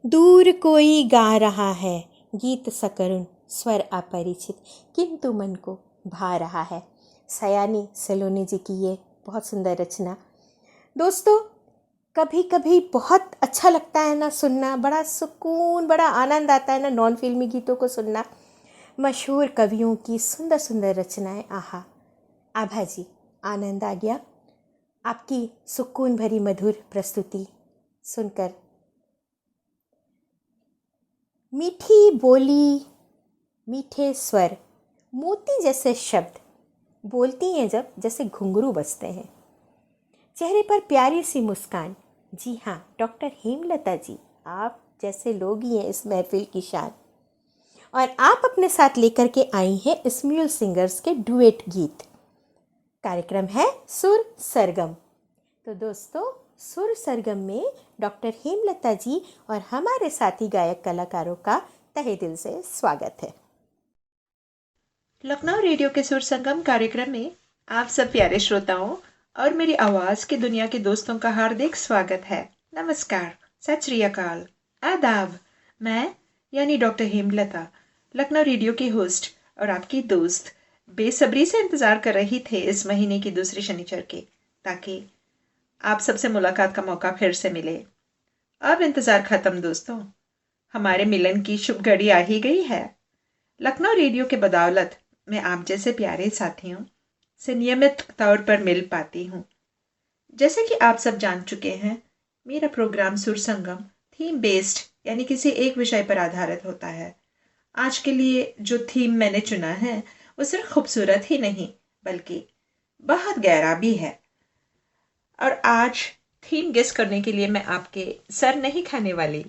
दूर कोई गा रहा है गीत सकरुण, स्वर अपरिचित किंतु मन को भा रहा है। सयानी सलोनी जी की ये बहुत सुंदर रचना। दोस्तों, कभी कभी बहुत अच्छा लगता है ना सुनना, बड़ा सुकून, बड़ा आनंद आता है ना नॉन फिल्मी गीतों को सुनना। मशहूर कवियों की सुंदर सुंदर रचनाएं। आहा आभा जी, आनंद आ गया आपकी सुकून भरी मधुर प्रस्तुति सुनकर। मीठी बोली, मीठे स्वर, मोती जैसे शब्द बोलती हैं जब जैसे घुंघरू बजते हैं। चेहरे पर प्यारी सी मुस्कान। जी हाँ, डॉक्टर हेमलता जी, आप जैसे लोग ही हैं इस महफिल की शान। और आप अपने साथ लेकर के आई हैं स्म्यूल सिंगर्स के डुएट गीत। कार्यक्रम है सुर सरगम। तो दोस्तों, सुर सरगम में डॉक्टर हेमलता जी और हमारे साथी गायक कलाकारों का तहे दिल से स्वागत है। लखनऊ रेडियो के सुर संगम कार्यक्रम में आप सब प्यारे श्रोताओं और मेरी आवाज की दुनिया के दोस्तों का हार्दिक स्वागत है। नमस्कार, सत श्री अकाल, आदाब। मैं यानी डॉक्टर हेमलता, लखनऊ रेडियो की होस्ट और आपकी दोस्त, बेसब्री से इंतजार कर रही थे इस महीने की दूसरी शनिचर के, ताकि आप सबसे मुलाकात का मौका फिर से मिले। अब इंतजार खत्म दोस्तों, हमारे मिलन की शुभ घड़ी आ ही गई है। लखनऊ रेडियो के बदौलत मैं आप जैसे प्यारे साथियों से नियमित तौर पर मिल पाती हूँ। जैसे कि आप सब जान चुके हैं, मेरा प्रोग्राम सुर संगम थीम बेस्ड यानी किसी एक विषय पर आधारित होता है। आज के लिए जो थीम मैंने चुना है वो सिर्फ खूबसूरत ही नहीं बल्कि बहुत गहरा भी है। और आज थीम गेस करने के लिए मैं आपके सर नहीं खाने वाली।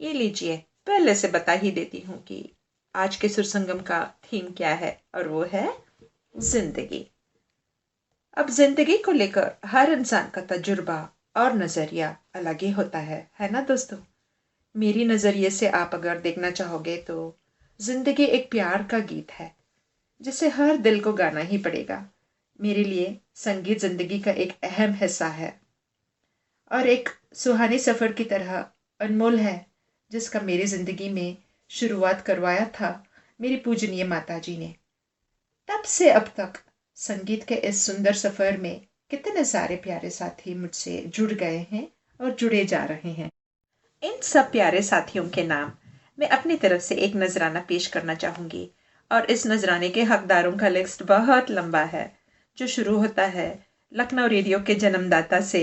ये लीजिए, पहले से बता ही देती हूँ कि आज के सुर संगम का थीम क्या है, और वो है जिंदगी। अब जिंदगी को लेकर हर इंसान का तजुर्बा और नजरिया अलग ही होता है ना दोस्तों। मेरी नजरिए से आप अगर देखना चाहोगे तो जिंदगी एक प्यार का गीत है जिसे हर दिल को गाना ही पड़ेगा। मेरे लिए संगीत जिंदगी का एक अहम हिस्सा है और एक सुहानी सफर की तरह अनमोल है, जिसका मेरी जिंदगी में शुरुआत करवाया था मेरी पूजनीय माता जी ने। तब से अब तक संगीत के इस सुंदर सफर में कितने सारे प्यारे साथी मुझसे जुड़ गए हैं और जुड़े जा रहे हैं। इन सब प्यारे साथियों के नाम मैं अपनी तरफ से एक नजराना पेश करना चाहूंगी, और इस नजराने के हकदारों का लिस्ट बहुत लंबा है, जो शुरू होता है लखनऊ रेडियो के जन्मदाता से,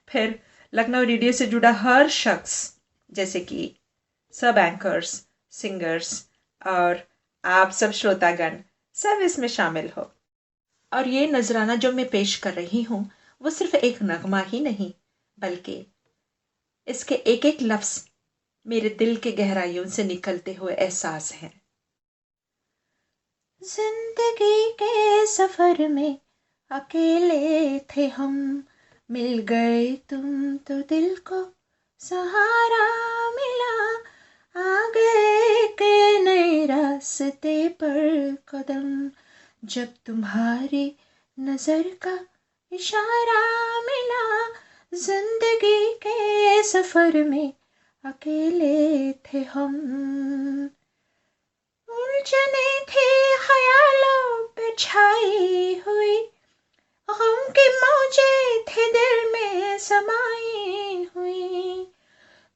फिर लखनऊ रेडियो से जुड़ा हर शख्स, जैसे कि सब एंकर्स, सिंगर्स और आप सब श्रोतागण, सब इसमें शामिल हो। और ये नजराना जो मैं पेश कर रही हूँ वो सिर्फ एक नगमा ही नहीं, बल्कि इसके एक एक लफ्ज मेरे दिल के गहराइयों से निकलते हुए एहसास हैं। जिंदगी के सफर में अकेले थे हम, मिल गए तुम तो दिल को सहारा मिला, आ गए के नए रास्ते पर कदम, जब तुम्हारी नजर का इशारा मिला। जिंदगी के सफर में अकेले थे हम, उलझने थे ख्यालों पे छाई हुई, गम की मौजें थे दिल में समाई हुई,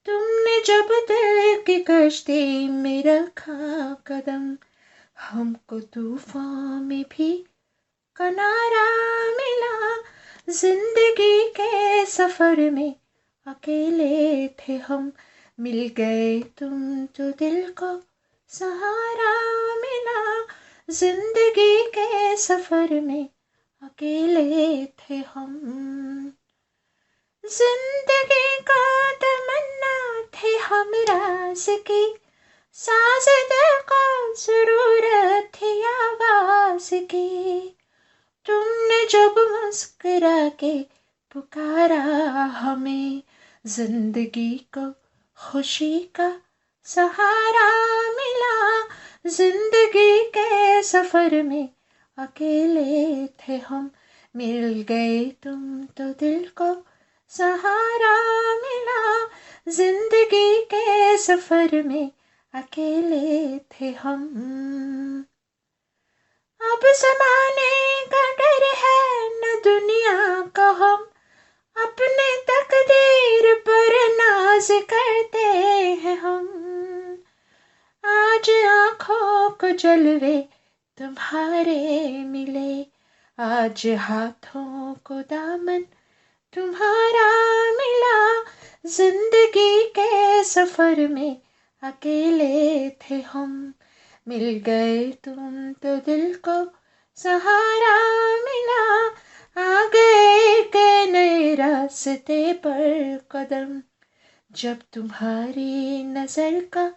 तुमने जब दिल की कश्ती में रखा कदम, हमको तूफान में भी किनारा मिला। जिंदगी के सफर में अकेले थे हम, मिल गए तुम तो दिल को सहारा मिला। जिंदगी के सफर में अकेले थे हम, जिंदगी का तमन्ना थे हम राज की, साज दिल को जरूरत थी आवाज की, तुमने जब मुस्कुरा के पुकारा हमें, जिंदगी को खुशी का सहारा मिला। जिंदगी के सफर में अकेले थे हम, मिल गए तुम तो दिल को सहारा मिला। जिंदगी के सफर में अकेले थे हम। अब जमाने का डर है न दुनिया का, हम अपने तकदीर पर नाज करते हैं हम। आज आँखों को जलवे तुम्हारे मिले, आज हाथों को दामन तुम्हारा मिला। जिंदगी के सफर में अकेले थे हम, मिल गए तुम तो दिल को सहारा मिला। आ गए के नए रास्ते पर कदम, जब तुम्हारी नजर का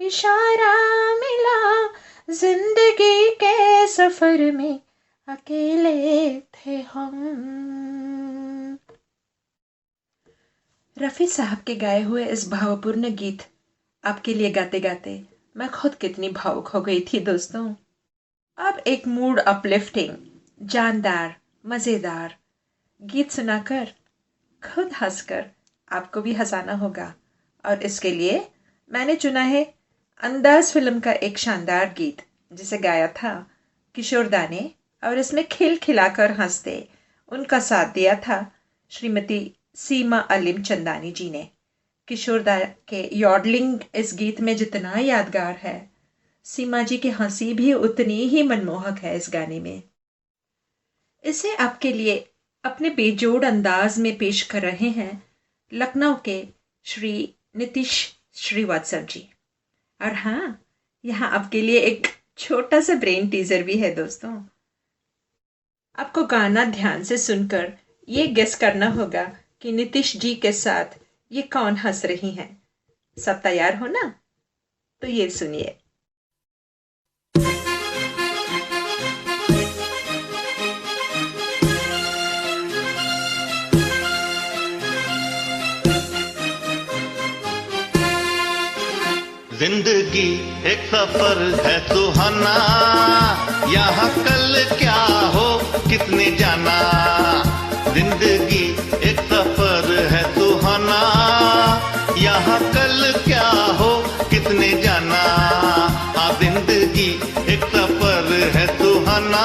इशारा मिला। जिंदगी के सफर में अकेले थे हम। रफ़ी साहब के गाए हुए इस भावपूर्ण गीत आपके लिए गाते गाते मैं खुद कितनी भावुक हो गई थी दोस्तों। अब एक मूड अपलिफ्टिंग, जानदार, मज़ेदार गीत सुनाकर खुद हंसकर आपको भी हंसाना होगा, और इसके लिए मैंने चुना है अंदाज फिल्म का एक शानदार गीत जिसे गाया था किशोर दा ने, और इसमें खिलखिलाकर हंसते उनका साथ दिया था श्रीमती सीमा अलीम चंदानी जी ने। किशोर दा के यॉडलिंग इस गीत में जितना यादगार है, सीमा जी की हंसी भी उतनी ही मनमोहक है इस गाने में। इसे आपके लिए अपने बेजोड़ अंदाज में पेश कर रहे हैं लखनऊ के श्री नीतीश श्रीवास्तव जी। और हाँ, यहाँ आपके लिए एक छोटा सा ब्रेन टीजर भी है दोस्तों। आपको गाना ध्यान से सुनकर ये गेस करना होगा कि नीतीश जी के साथ ये कौन हंस रही हैं। सब तैयार हो ना? तो ये सुनिए। जिंदगी एक सफर है सुहाना, यहाँ कल क्या हो किसने जाना। जिंदगी एक सफर है सुहाना, यहाँ कल क्या हो किसने जाना। हाँ, जिंदगी एक सफर है सुहाना,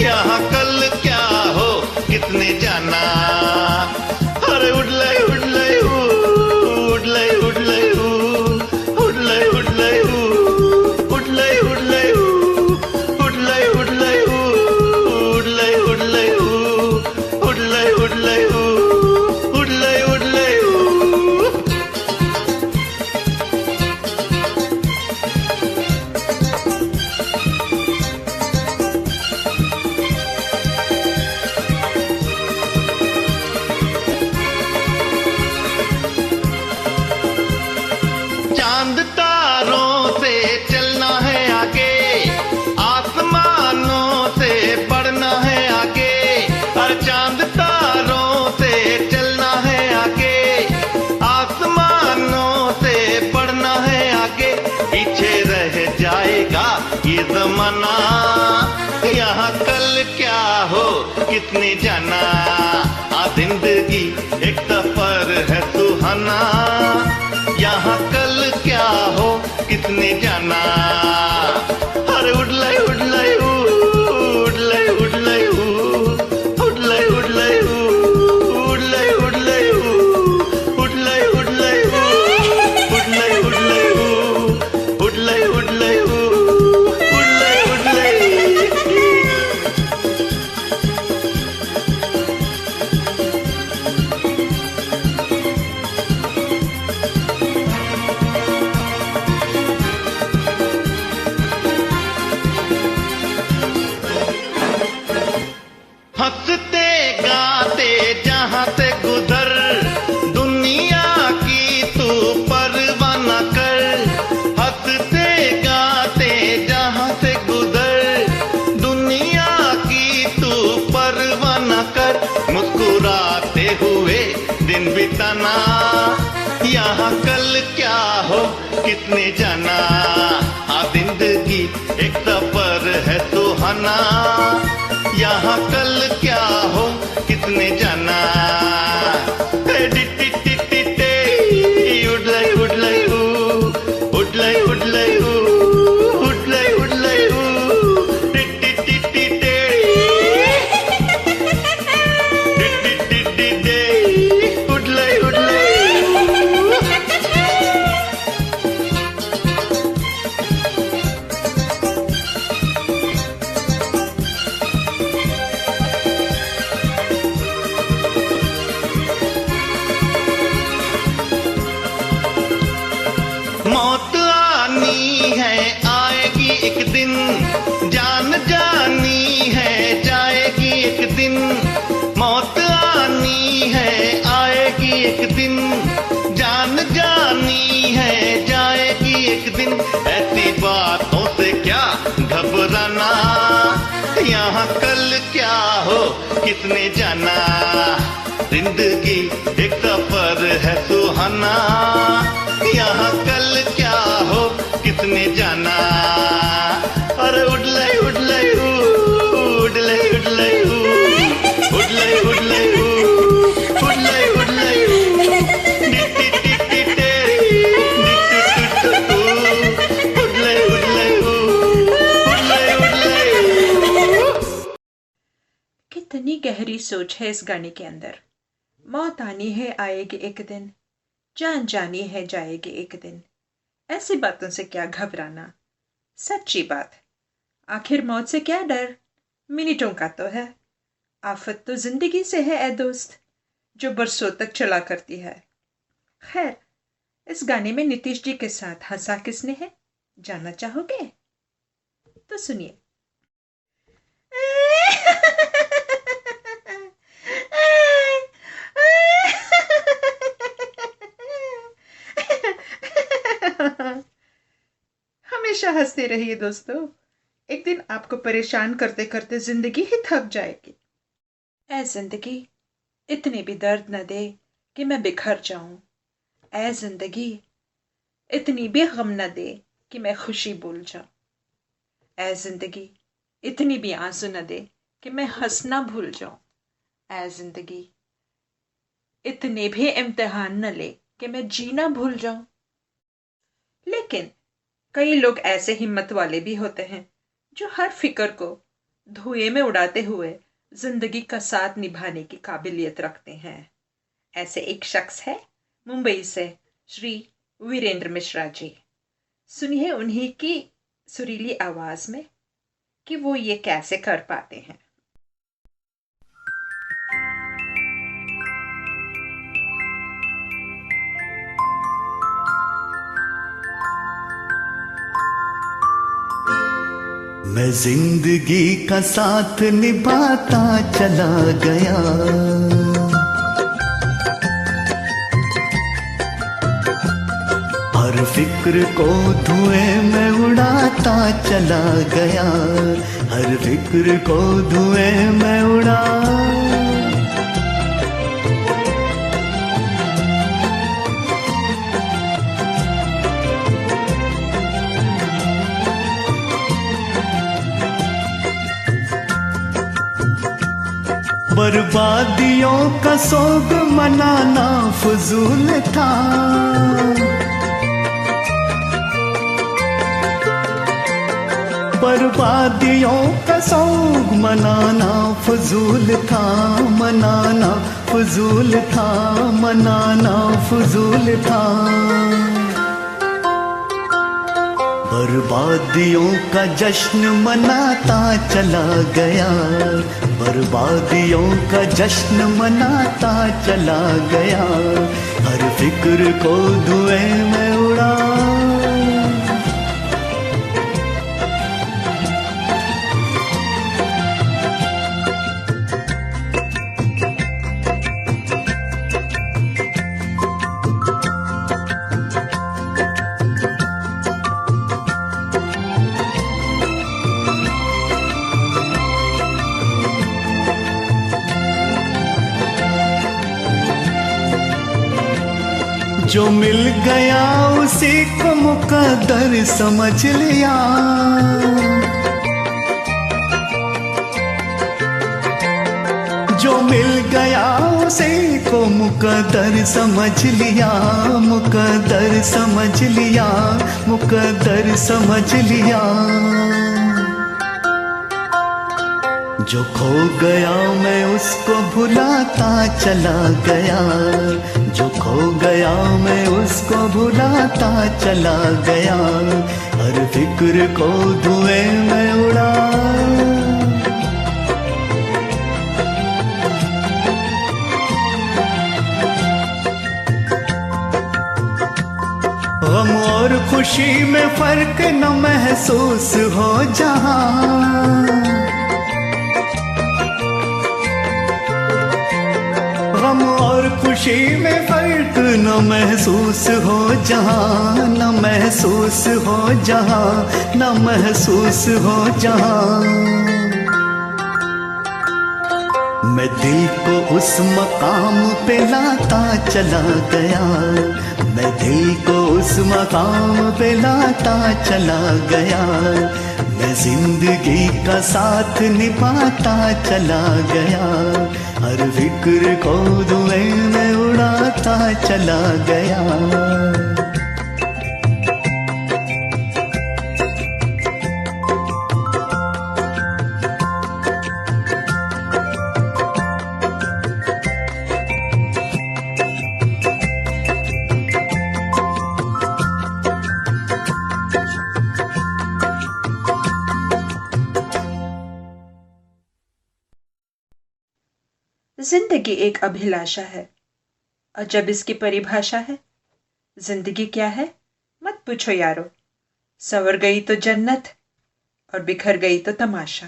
यहाँ कल क्या हो किसने जाना। अरे उड़ले उड़ले उड़ले उड़ले उड़ले उड़ले उड़ले उड़ले उड़ले उड़ले उड़ले उड़ले उड़ले उड़ले उड़ले उड़ले। चांद तारों से चलना है आगे, आसमानों से बढ़ना है आगे। और चांद तारों से चलना है आगे, आसमानों से बढ़ना है आगे। पीछे रह जाएगा ये जमाना, यहाँ कल क्या हो किसने जाना। आ जिंदगी एक सफर है सुहाना, यहाँ कल क्या हो किसने जाना। अरे उड़ले उड़ले उड़ले उड़ले उड़ले उड़ले उड़ले उड़ले उड़ले उड़ले उड़ले उड़ले उड़ले उड़ले उड़ले उड़ले। हंसते गाते जहाँ से गुजर, दुनिया की तू परवाह न कर। हंसते गाते जहाँ से गुजर, दुनिया की तू परवाह न कर। मुस्कुराते हुए दिन बिताना, यहाँ कल क्या हो किसने जाना। हाँ, जिंदगी एक सफर है सुहाना, यहाँ कल क्या हो किसने जाना। दिन, मौत आनी है आएगी एक दिन, जान जानी है जाएगी एक दिन। ऐसी बातों से क्या घबराना, यहाँ कल क्या हो किसने जाना। जिंदगी एक सफर है सुहाना, यहाँ कल क्या हो किसने जाना। अरे उड़ले उड़ले उड़ले उड़ले उड़ले उड़ले उड़ले उड़ले डिट्टी डिट्टी टेरी डिट्टू टुटू उड़ले उड़ले उड़ले उड़ले। कितनी गहरी सोच है इस गाने के अंदर। मौत आनी है आएगी एक दिन, जान जानी है जाएगी एक दिन। ऐसी बातों से क्या घबराना, सच्ची बात। आखिर मौत से क्या डर, मिनटों का तो है। आफत तो जिंदगी से है ए दोस्त, जो बरसों तक चला करती है। खैर, इस गाने में नीतीश जी के साथ हंसा किसने है, जानना चाहोगे? तो सुनिए। हमेशा हंसते रहिए दोस्तों, एक दिन आपको परेशान करते करते जिंदगी ही थक जाएगी। ऐ जिंदगी इतने भी दर्द न दे कि मैं बिखर जाऊं। ऐ जिंदगी इतनी भी गम न दे कि मैं खुशी भूल जाऊं। ऐ जिंदगी इतनी भी आंसू न दे कि मैं हंसना भूल जाऊं। ऐ जिंदगी इतने भी इम्तिहान न ले कि मैं जीना भूल जाऊं। लेकिन कई लोग ऐसे हिम्मत वाले भी होते हैं जो हर फिक्र को धुएं में उड़ाते हुए जिंदगी का साथ निभाने की काबिलियत रखते हैं। ऐसे एक शख्स है मुंबई से, श्री वीरेंद्र मिश्रा जी। सुनिए उन्हीं की सुरीली आवाज में कि वो ये कैसे कर पाते हैं। मैं जिंदगी का साथ निभाता चला गया, हर फिक्र को धुएं में उड़ाता चला गया, हर फिक्र को धुएं में उड़ा। बर्बादियों का सोग मनाना फजूल था, बर्बादियों का सोग मनाना फजूल था, मनाना फजूल था, मनाना फजूल था। बर्बादियों का जश्न मनाता चला गया, बर्बादियों का जश्न मनाता चला गया, हर फिक्र को धुएं में उड़ा। जो मिल गया उसी को मुकद्दर समझ लिया, जो मिल गया उसी को मुकद्दर समझ लिया, मुकद्दर समझ लिया, मुकद्दर समझ लिया। जो खो गया मैं उसको भुलाता चला गया, जो खो गया मैं उसको भुलाता चला गया, हर फिक्र को धुएं में उड़ा। गम और खुशी में फर्क न महसूस हो जहां, गम और खुशी में फर्क न महसूस हो जहाँ, न महसूस हो जहाँ, न महसूस हो जहाँ। मैं दिल को उस मकाम पे लाता चला गया, मैं दिल को उस मकाम पे लाता चला गया। मैं जिंदगी का साथ निभाता चला गया, हर फिक्र को धुएं में उड़ाता चला गया। जिंदगी एक अभिलाषा है और जब इसकी परिभाषा है जिंदगी क्या है मत पूछो यारो। संवर गई तो जन्नत और बिखर गई तो तमाशा।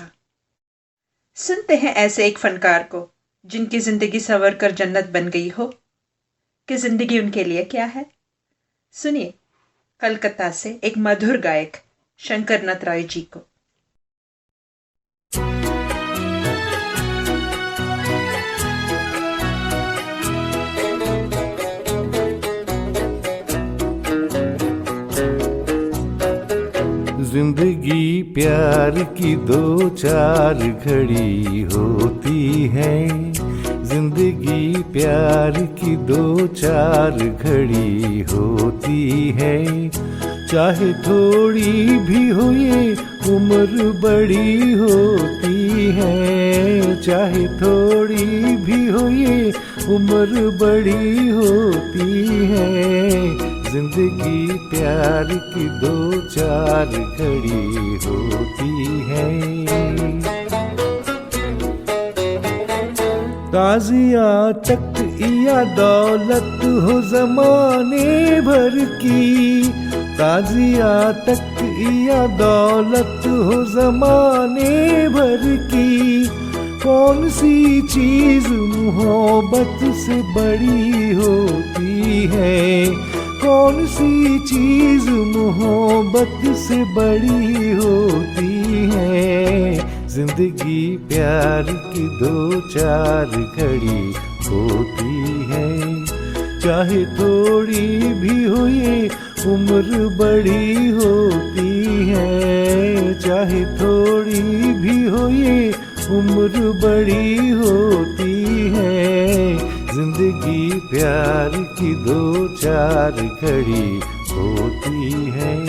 सुनते हैं ऐसे एक फनकार को जिनकी जिंदगी संवर कर जन्नत बन गई हो कि जिंदगी उनके लिए क्या है। सुनिए कलकत्ता से एक मधुर गायक शंकर नटराय जी को। जिंदगी प्यार की दो चार घड़ी होती है, जिंदगी प्यार की दो चार घड़ी होती है। चाहे थोड़ी भी हो ये उम्र बड़ी होती है, चाहे थोड़ी भी हो ये उम्र बड़ी होती है। जिंदगी प्यार की दो चार घड़ी होती है। ताजिया तक या दौलत हो जमाने भर की, ताजिया तक या दौलत हो जमाने भर की। कौन सी चीज मोहब्बत से बड़ी होती है, कौन सी चीज मोहब्बत से बड़ी होती है। जिंदगी प्यार की दो चार घड़ी होती है। चाहे थोड़ी भी हो ये उम्र बड़ी होती है, चाहे थोड़ी भी हो ये उम्र बड़ी होती है। जिंदगी प्यार की दो चार घड़ी होती है।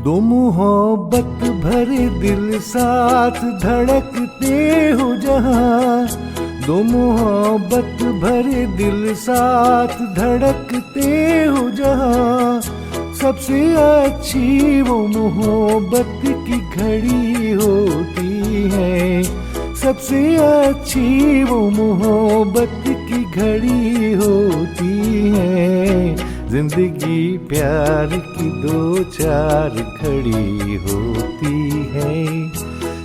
दो मोहब्बत भरे दिल साथ धड़कते हो जहाँ, दो मोहब्बत भरे दिल साथ धड़कते हो जहाँ। सबसे अच्छी वो मोहब्बत की घड़ी होती है, सबसे अच्छी वो मोहब्बत की घड़ी होती है। जिंदगी प्यार की दो चार घड़ी होती है।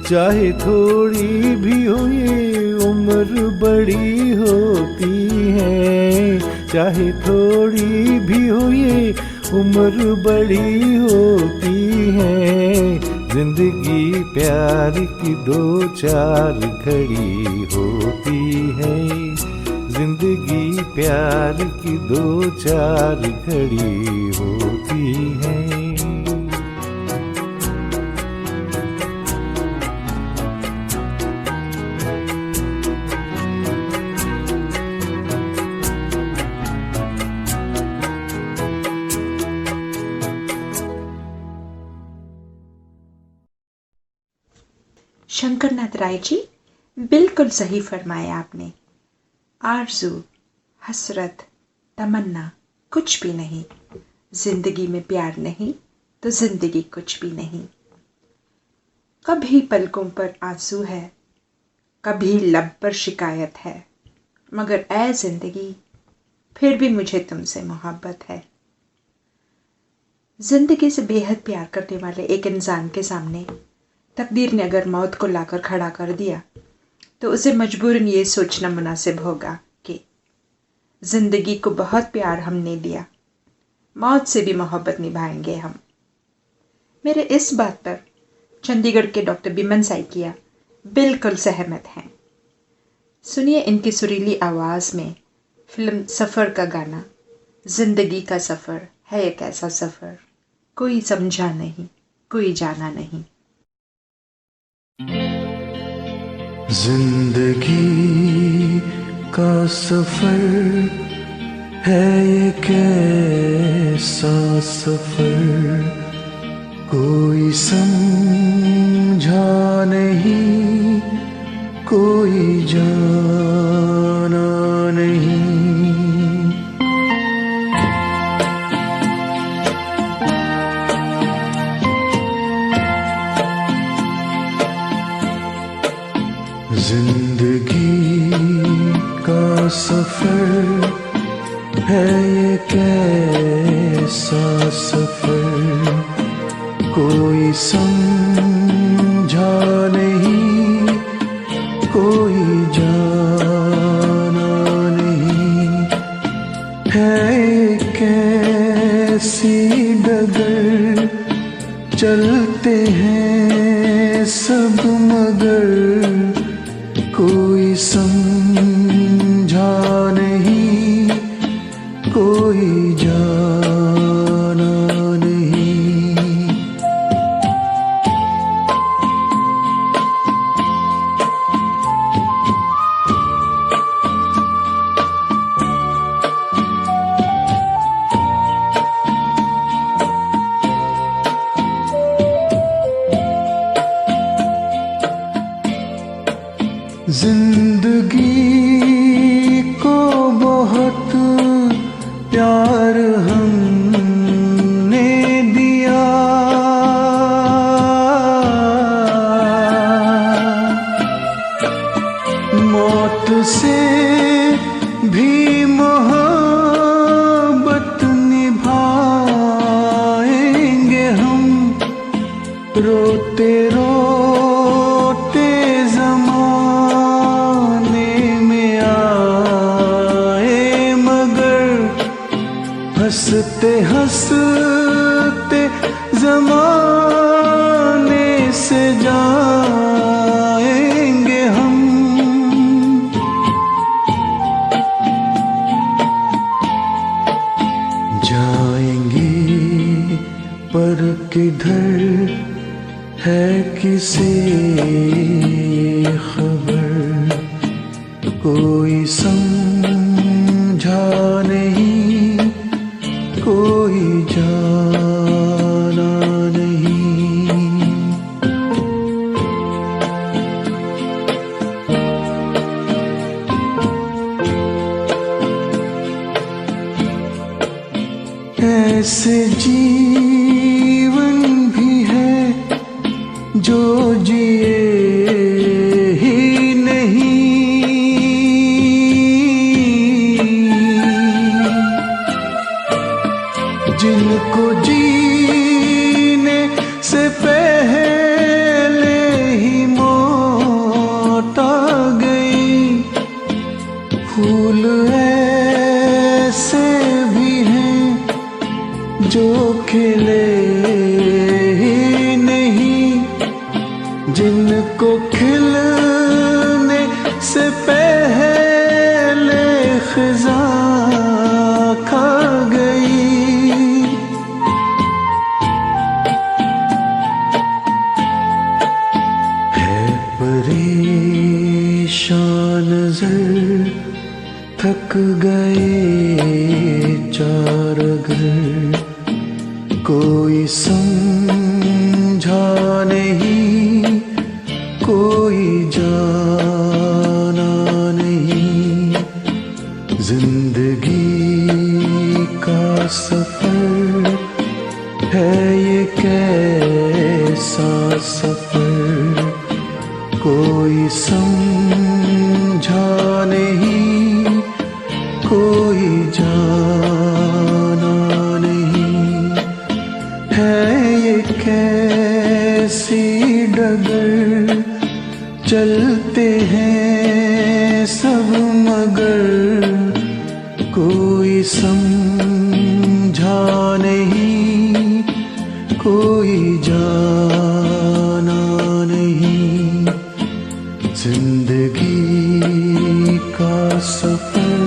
चाहे थोड़ी भी हो ये उम्र बड़ी होती है, चाहे थोड़ी भी हो ये उम्र बड़ी होती है। जिंदगी प्यार की दो चार घड़ी होती है, जिंदगी प्यार की दो चार घड़ी होती है। शंकर नटराय जी बिल्कुल सही फरमाया आपने। आरज़ू, हसरत, तमन्ना कुछ भी नहीं, जिंदगी में प्यार नहीं तो जिंदगी कुछ भी नहीं। कभी पलकों पर आंसू है, कभी लब पर शिकायत है, मगर ऐ जिंदगी फिर भी मुझे तुमसे मोहब्बत है। जिंदगी से बेहद प्यार करने वाले एक इंसान के सामने तकदीर ने अगर मौत को लाकर खड़ा कर दिया तो उसे मजबूरन ये सोचना मुनासिब होगा कि जिंदगी को बहुत प्यार हमने दिया, मौत से भी मोहब्बत निभाएंगे हम। मेरे इस बात पर चंडीगढ़ के डॉक्टर बिमन साइकिया बिल्कुल सहमत हैं। सुनिए इनकी सुरीली आवाज़ में फिल्म सफ़र का गाना, जिंदगी का सफ़र है एक ऐसा सफ़र, कोई समझा नहीं, कोई जाना नहीं। जिंदगी का सफर है एक ऐसा सफर, कोई समझा नहीं, कोई जाना नहीं। जिंदगी का सफर है एक ऐसा सफर, कोई समझा नहीं, कोई जाना नहीं। है एक ऐसी डगर, चलते हैं सब मगर, कोई समझा नहीं, कोई जाना नहीं। जिंदगी को बहुत प्यार हमने दिया, मौत से भी मोहब्बत निभाएंगे हम, रोते रोते हंसते हंसते ज़माने से जाएंगे हम। जाएंगे पर किधर है किसी खबर, कोई समझा नहीं, कोई जाना नहीं। ऐसे जीवन भी है जो जिए ही जिनको जीने से पहले ही मौत आ गई। फूल ऐसे भी हैं जो खिले ही नहीं, जिनको खिलने से पहले खिज़ा खा गई। परेशान नजर थक गए चार घर, कोई समझा नहीं, कोई जाना नहीं। जिंदगी का सफर है ये कैसा सफर, कोई समझा नहीं, कोई जाना नहीं, है ये कैसी डगर, चलते हैं सब मगर कोई समझा नहीं, कोई जाना नहीं। जिंदगी का सफर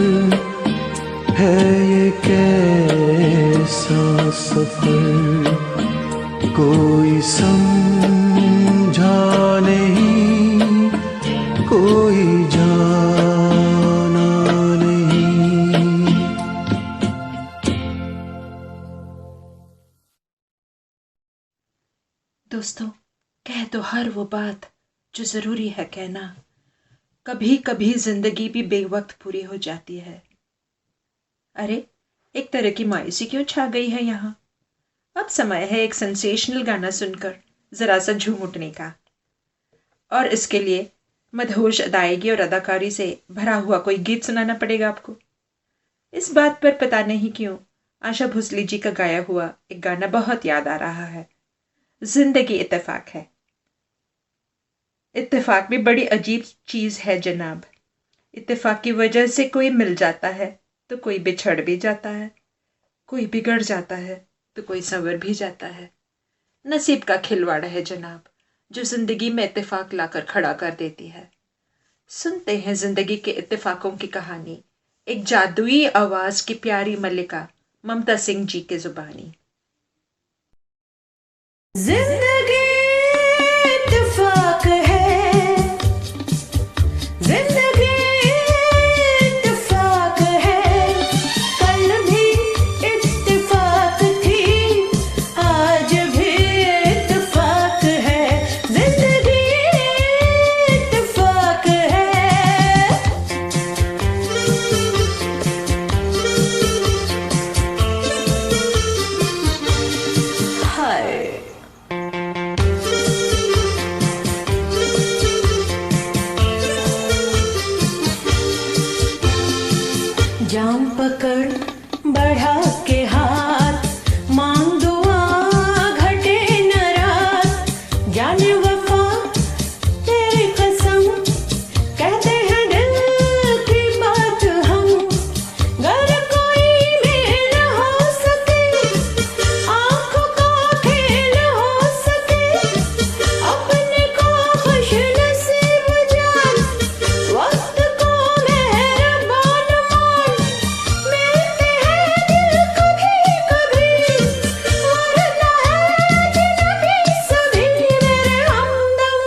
है ये कैसा सफर, कोई समझा नहीं, कोई जाना नहीं। दोस्तों, कह दो हर वो बात जो ज़रूरी है कहना, कभी कभी ज़िंदगी भी बेवक्त पूरी हो जाती है। अरे, एक तरह की मायूसी क्यों छा गई है यहाँ? अब समय है एक सेंसेशनल गाना सुनकर ज़रा सा झूम उठने का, और इसके लिए मदहोश अदायगी और अदाकारी से भरा हुआ कोई गीत सुनाना पड़ेगा आपको। इस बात पर पता नहीं क्यों आशा भोसले जी का गाया हुआ एक गाना बहुत याद आ रहा है। जिंदगी इत्तेफाक है। इत्तेफाक भी बड़ी अजीब चीज़ है जनाब। इत्तेफाक की वजह से कोई मिल जाता है तो कोई बिछड़ भी जाता है, कोई बिगड़ जाता है तो कोई संवर भी जाता है। नसीब का खिलवाड़ है जनाब, जो जिंदगी में इत्तेफाक लाकर खड़ा कर देती है। सुनते हैं जिंदगी के इत्तेफाकों की कहानी, एक जादुई आवाज की प्यारी मल्लिका ममता सिंह जी के जुबानी। जिंदगी इत्तेफाक है, जिंदगी इत्तेफाक है, कल भी इत्तेफाक थी, आज भी इत्तेफाक है, जिंदगी इत्तेफाक है। हाय जाम पकड़ बढ़ा के हाथ, मांग दुआ घटे न रात, जाने वफा तेरी कसम, कहते हैं दिल की बात हम, गर कोई मेल हो सके, आंखों का खेल हो सके, अपने को खुश नसीब जान, वक्त को मेहरबान मान, मिलते हैं दिल कभी कभी, वरना है अजनबी सभी, मेरे हमदम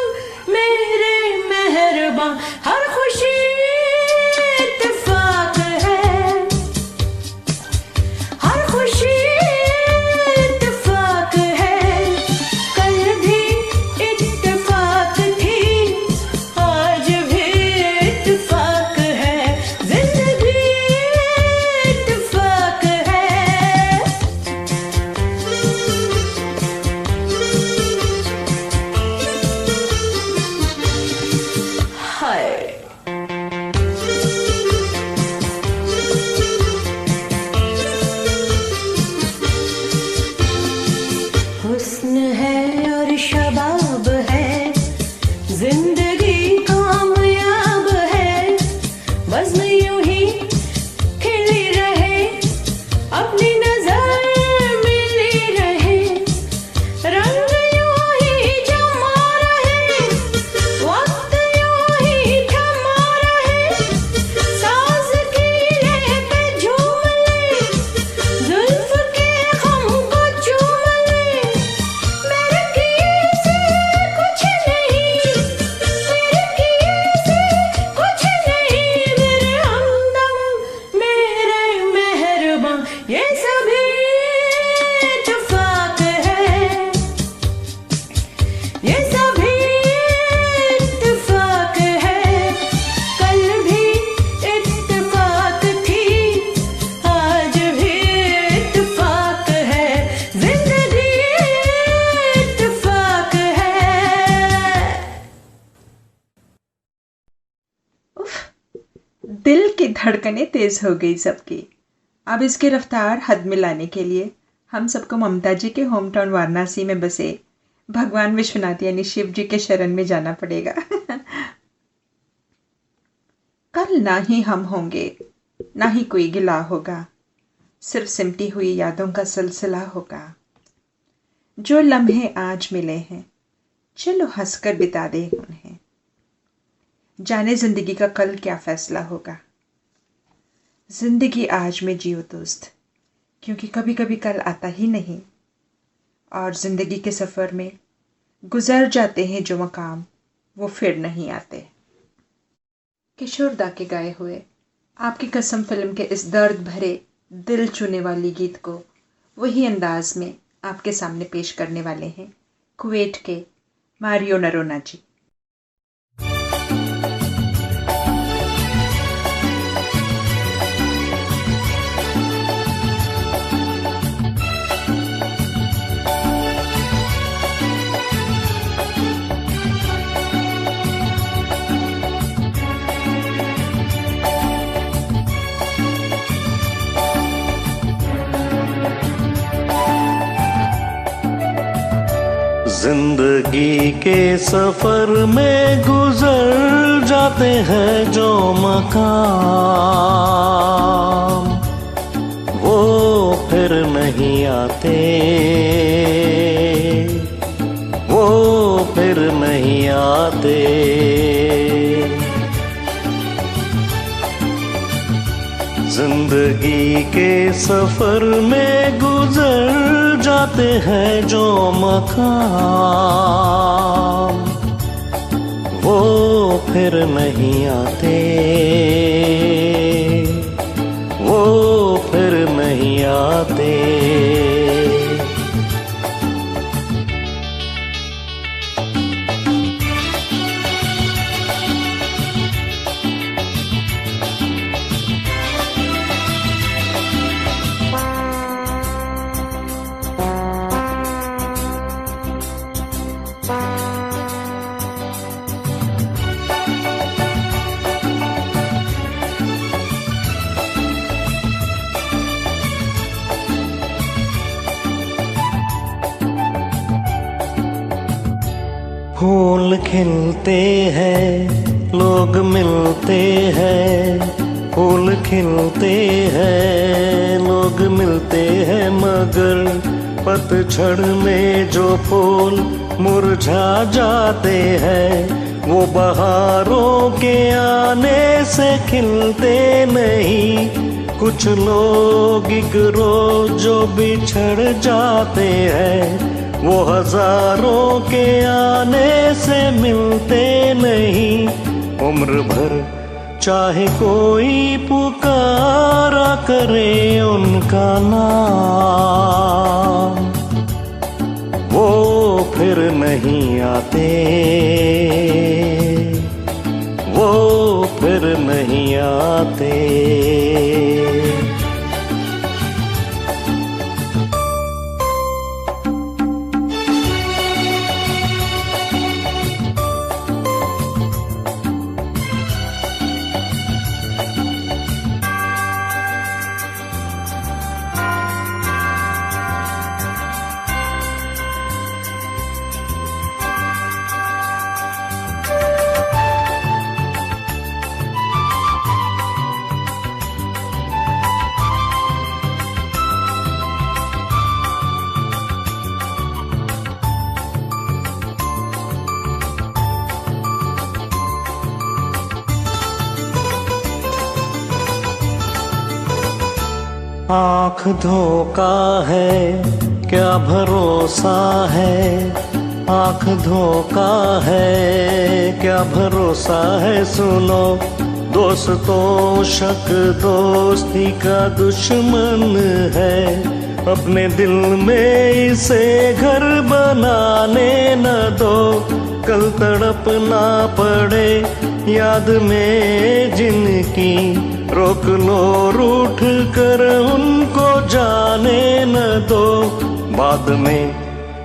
मेरे मेहरबान, हर खुशी इत्तेफाक है, हर खुशी इत्तेफाक है, कल भी इत्तेफाक थी, आज भी इत्तेफाक है, जिंदगी इत्तेफाक है। हाय दिल की धड़कनें तेज हो गई सबकी। अब इसकी रफ्तार हद में लाने के लिए हम सबको ममता जी के होम टाउन वाराणसी में बसे भगवान विश्वनाथ यानी शिव जी के शरण में जाना पड़ेगा। कल ना ही हम होंगे, ना ही कोई गिला होगा, सिर्फ सिमटी हुई यादों का सिलसिला होगा। जो लम्हे आज मिले हैं, चलो हंसकर बिता दे उन्हें। जाने जिंदगी का कल क्या फैसला होगा। जिंदगी आज में जियो दोस्त, क्योंकि कभी कभी कल आता ही नहीं। और जिंदगी के सफ़र में गुजर जाते हैं जो मकाम, वो फिर नहीं आते। किशोर दा के गाए हुए आपकी कसम फिल्म के इस दर्द भरे दिल छूने वाली गीत को वही अंदाज में आपके सामने पेश करने वाले हैं कुवैत के मारियो नरोना जी। जिंदगी के सफर में गुजर जाते हैं जो मकाम, वो फिर नहीं आते, वो फिर नहीं आते। जिंदगी के सफर में गुजर जाते हैं जो मकाम, वो फिर नहीं आते, वो फिर नहीं आते। फूल खिलते हैं, लोग मिलते हैं, फूल खिलते हैं, लोग मिलते हैं, मगर पतझड़ में जो फूल मुरझा जाते हैं, वो बहारों के आने से खिलते नहीं। कुछ लोग एक रोज जो बिछड़ जाते हैं, वो हजारों के आने से मिलते नहीं। उम्र भर चाहे कोई पुकारा करे उनका नाम, वो फिर नहीं आते, वो फिर नहीं आते। आँख धोखा है क्या भरोसा है, आँख धोखा है क्या भरोसा है। सुनो दोस्तों, शक दोस्ती का दुश्मन है, अपने दिल में इसे घर बनाने न दो। कल तड़प ना पड़े याद में जिनकी, रोक लो रूठ कर उनको जाने न दो। बाद में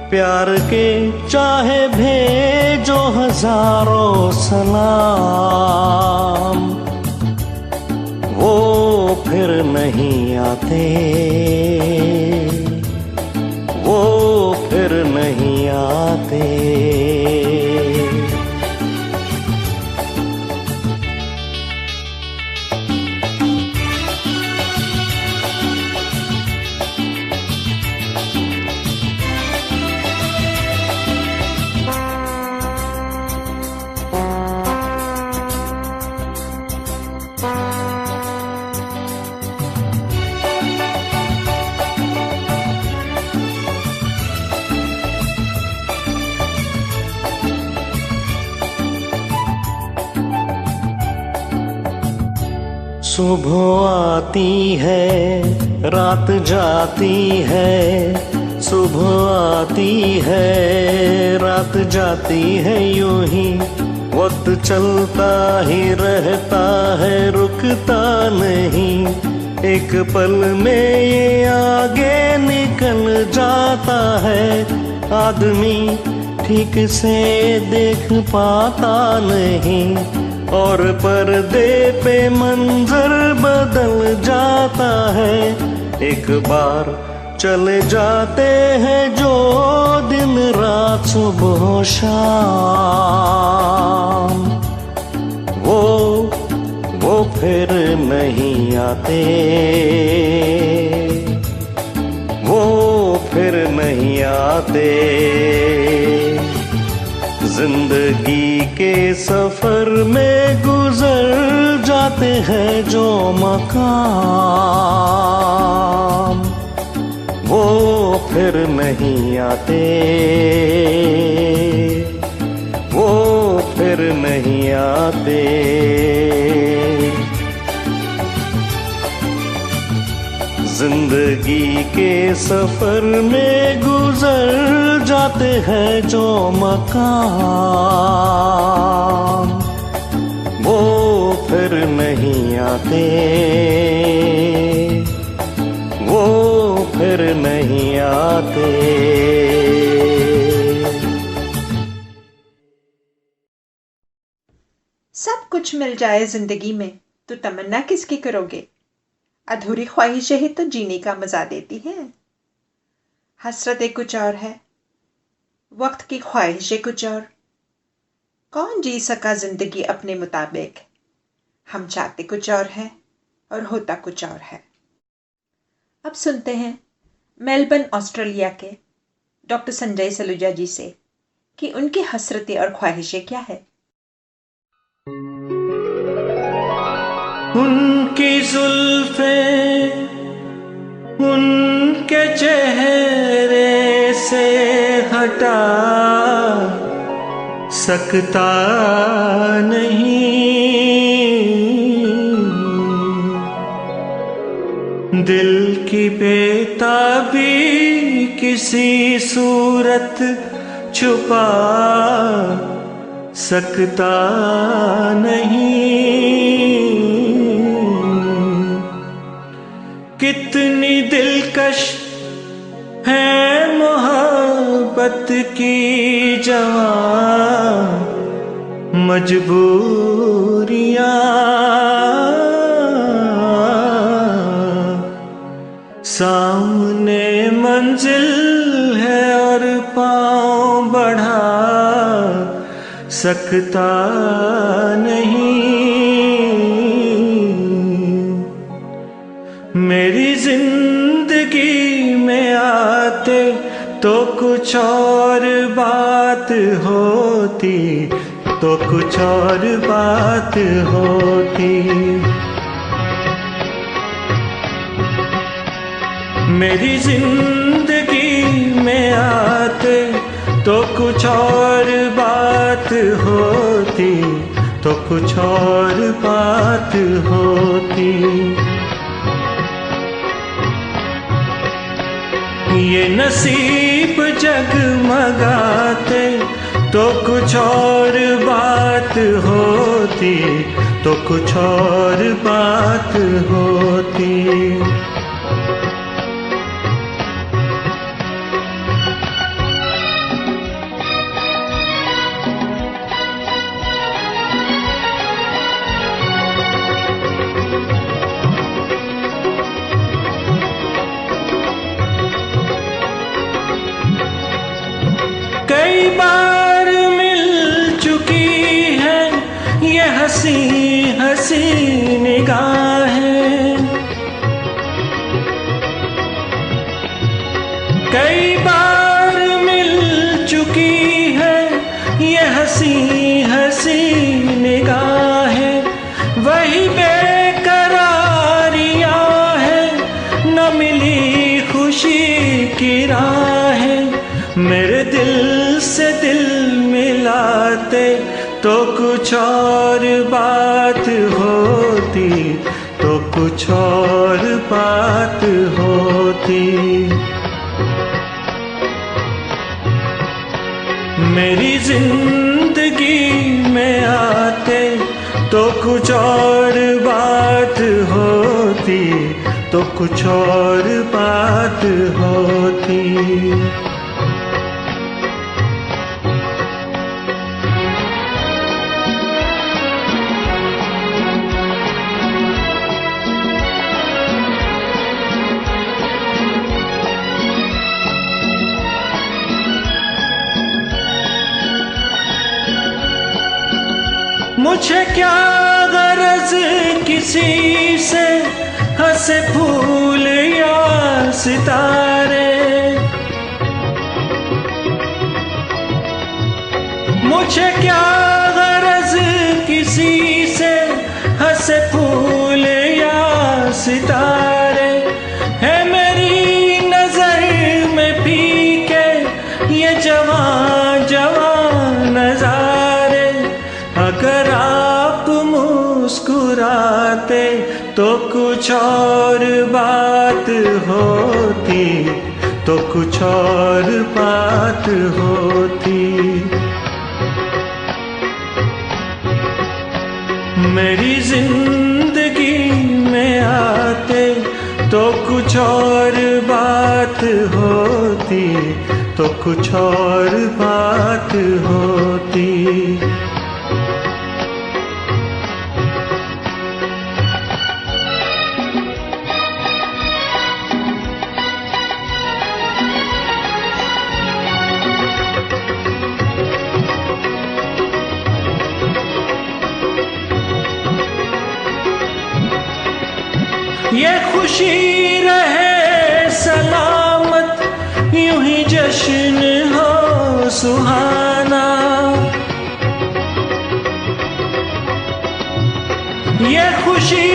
प्यार के चाहे भेजो हजारों सलाम, सुबह आती है रात जाती है, सुबह आती है रात जाती है, यूं ही वक्त चलता ही रहता है, रुकता नहीं। एक पल में ये आगे निकल जाता है, आदमी ठीक से देख पाता नहीं, और पर्दे पे मंजर बदल जाता है। एक बार चले जाते हैं जो दिन रात सुबह शाम, वो फिर नहीं आते, वो फिर नहीं आते। जिंदगी के सफर में गुजर जाते हैं जो मकाम, वो फिर नहीं आते, वो फिर नहीं आते। जिंदगी के सफर में गुजर जाते हैं जो मकाम, वो फिर नहीं आते, वो फिर नहीं आते। सब कुछ मिल जाए जिंदगी में तो तमन्ना किसकी करोगे? अधूरी ख्वाहिशें ही तो जीने का मजा देती हैं। हसरतें कुछ और है, वक्त की ख्वाहिशें कुछ और। कौन जी सका जिंदगी अपने मुताबिक? हम चाहते कुछ और है और होता कुछ और है। अब सुनते हैं मेलबर्न ऑस्ट्रेलिया के डॉक्टर संजय सलूजा जी से कि उनकी हसरतें और ख्वाहिशें क्या है। उनकी जुल्फें उनके चेहरे से हटा सकता नहीं, दिल की बेताबी किसी सूरत छुपा सकता नहीं। कितनी दिलकश है मोहब्बत की जवां मजबूरियां, सामने मंजिल है और पाँव बढ़ा सकता नहीं। मेरी जिंदगी में आते तो कुछ और बात होती, तो कुछ और बात होती। मेरी जिंदगी में आते तो कुछ और बात होती, तो कुछ और बात होती। ये नसीब जगमगाते तो कुछ और बात होती, तो कुछ और बात होती। कई बार मिल चुकी है ये हंसी हंसी निगाहें, कई बार मिल चुकी है ये हंसी हंसी निगाहें। वही बेकरारियां हैं, न मिली खुशी की राहें। मेरे दिल से दिल मिलाते तो कुछ और बात होती, तो कुछ और बात होती। मेरी जिंदगी में आते तो कुछ और बात होती, तो कुछ और बात होती। मुझे क्या गरज किसी से, हंसे फूल या सितारे। मुझे क्या गरज किसी से, हंसे फूल या सितारे। है मेरी नजर में फीके ये जवां जवां नजारे। अगर आप मुस्कुराते तो कुछ और बात होती, तो कुछ और बात होती। मेरी जिंदगी में आते तो कुछ और बात होती, तो कुछ और बात होती। ये खुशी रहे सलामत, यूं ही जश्न हो सुहाना। ये खुशी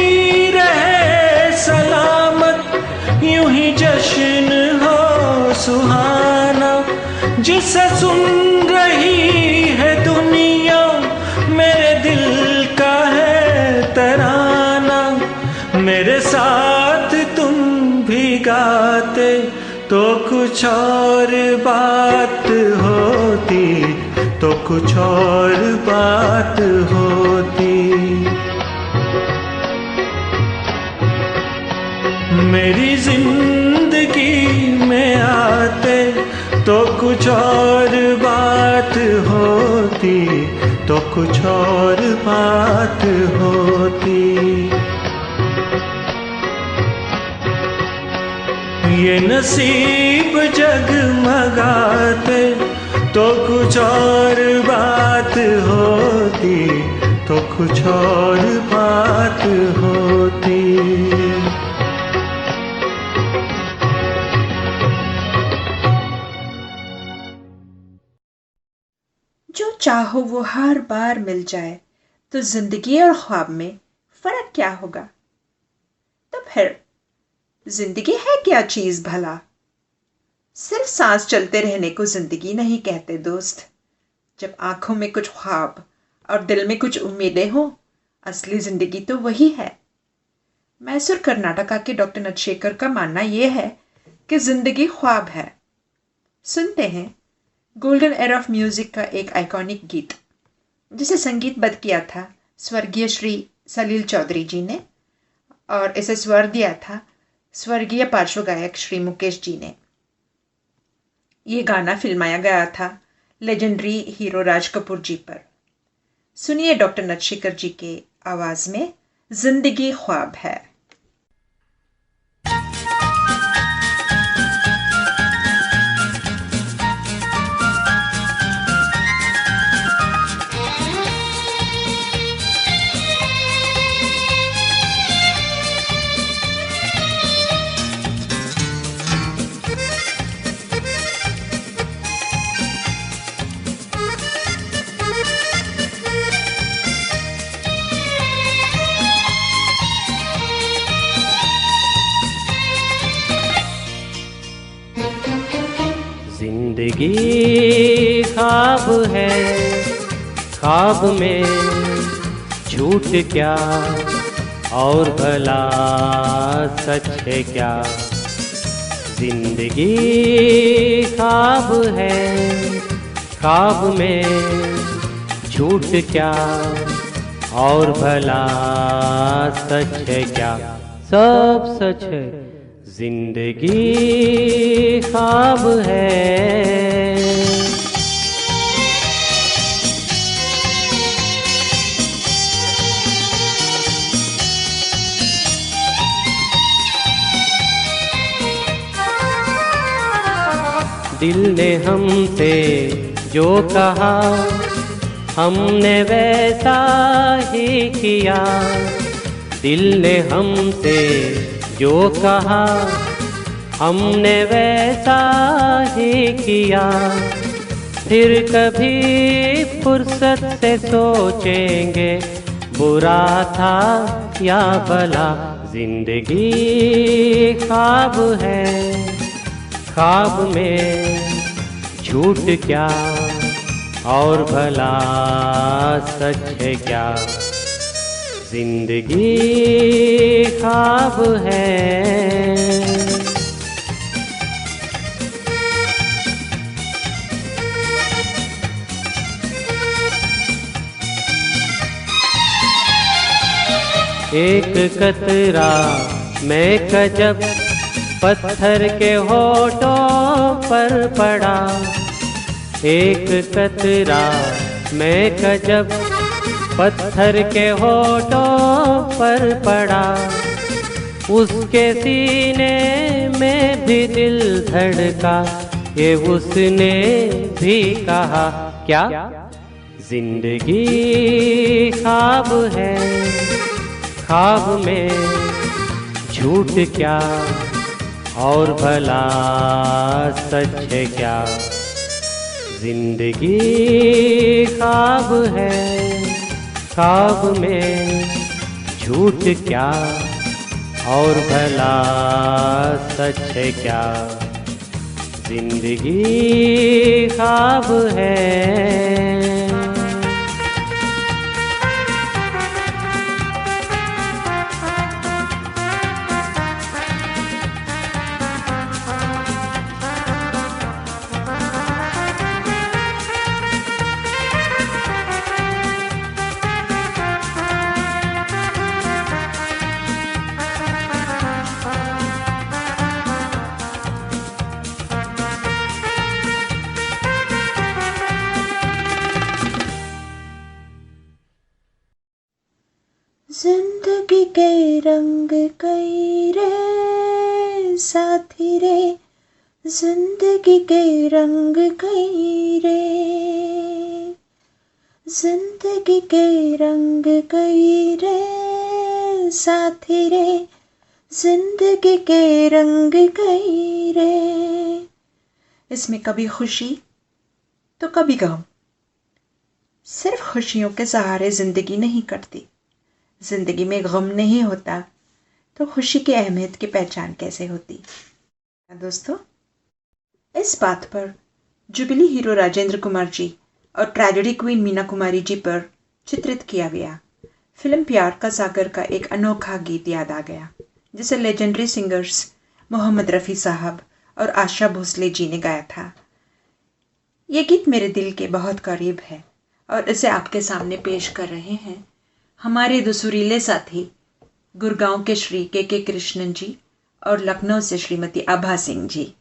रहे सलामत, यूं ही जश्न हो सुहाना। जिसे सुन रही है दुनिया, मेरे दिल का है तराना। मेरे साथ तुम भी गाते तो कुछ और बात होती, तो कुछ और बात होती। मेरी जिंदगी में आते तो कुछ और बात होती, तो कुछ और बात होती। ये नसीब जगमगाते तो कुछ और बात होती, तो कुछ और बात होती। जो चाहो वो हर बार मिल जाए तो जिंदगी और ख्वाब में फर्क क्या होगा? तो फिर जिंदगी है क्या चीज भला? सिर्फ सांस चलते रहने को जिंदगी नहीं कहते दोस्त। जब आंखों में कुछ ख्वाब और दिल में कुछ उम्मीदें हो, असली जिंदगी तो वही है। मैसूर कर्नाटका के डॉक्टर नटशेखर का मानना यह है कि जिंदगी ख्वाब है। सुनते हैं गोल्डन एरा ऑफ म्यूजिक का एक आइकॉनिक गीत, जिसे संगीतबद्ध किया था स्वर्गीय श्री सलील चौधरी जी ने, और इसे स्वर दिया था स्वर्गीय पार्श्व गायक श्री मुकेश जी ने। ये गाना फिल्माया गया था लेजेंडरी हीरो राज कपूर जी पर। सुनिए डॉक्टर नटशेखर जी के आवाज में जिंदगी ख्वाब है। जिंदगी ख्वाब है, ख्वाब में झूठ क्या और भला सच है क्या। जिंदगी ख्वाब है, ख्वाब में झूठ क्या, और भला सच है क्या। सब सच है, जिंदगी ख्वाब है। दिल ने हमसे जो कहा हमने वैसा ही किया। दिल ने हमसे जो कहा हमने वैसा ही किया। फिर कभी फुर्सत से सोचेंगे बुरा था या भला। जिंदगी ख्वाब है, ख्वाब में झूठ क्या, और भला सच है क्या। जिंदगी ख्वाब है। एक कतरा मैं कजब पत्थर के होठों पर पड़ा। एक कतरा मैं कजब पत्थर के होठों पर पड़ा। उसके सीने में भी दिल धड़का, ये उसने भी कहा क्या। जिंदगी ख्वाब है, ख्वाब में झूठ क्या, और भला सच है क्या। जिंदगी ख्वाब है, ख्वाब में झूठ क्या, और भला सच है क्या। जिंदगी ख्वाब है। जिंदगी के रंग कई रे साथी रे, जिंदगी के रंग कई रे। जिंदगी के रंग कई रे साथी रे, जिंदगी के रंग कई रे। इसमें कभी खुशी तो कभी गम। सिर्फ खुशियों के सहारे जिंदगी नहीं कटती। जिंदगी में गम नहीं होता तो खुशी की अहमियत की पहचान कैसे होती। दोस्तों, इस बात पर जुबिली हीरो राजेंद्र कुमार जी और ट्रेजेडी क्वीन मीना कुमारी जी पर चित्रित किया गया फिल्म प्यार का सागर का एक अनोखा गीत याद आ गया, जिसे लेजेंडरी सिंगर्स मोहम्मद रफ़ी साहब और आशा भोसले जी ने गाया था। ये गीत मेरे दिल के बहुत करीब है और इसे आपके सामने पेश कर रहे हैं हमारे दो सुरीले साथी गुड़गांव के श्री के कृष्णन जी और लखनऊ से श्रीमती आभा सिंह जी।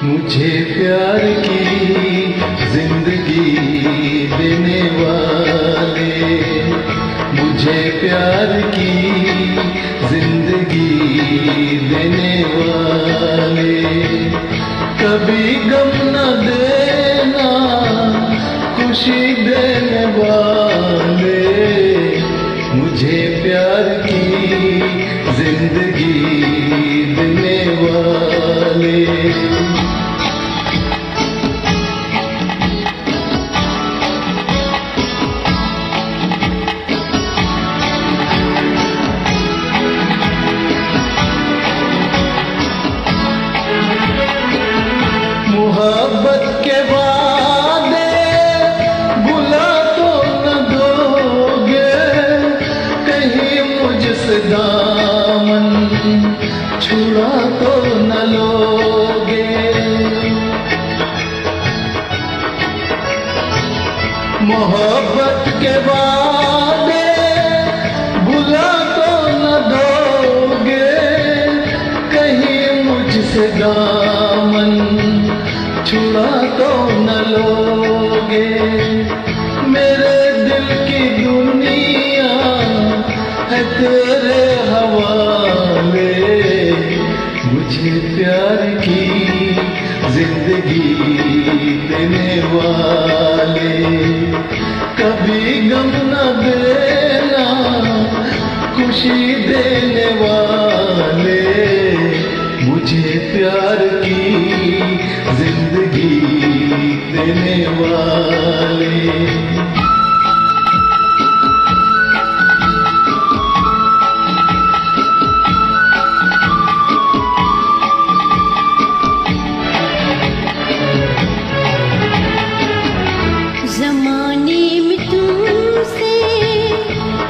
मुझे प्यार की जिंदगी देने वाले, मुझे प्यार की जिंदगी देने वाले, कभी गम न देना खुशी देने वाले, मुझे प्यार की जिंदगी देने वाले। मोहब्बत के वादे भुला तो न दोगे, कहीं मुझसे दामन छुड़ा तो न लोगे। मेरे दिल की दुनिया है तेरे हवाले, मुझे प्यार की जिंदगी देने वाले। कभी गम न देना, खुशी देने वाले, मुझे प्यार की जिंदगी देने वाले। ज़माने में तुमसे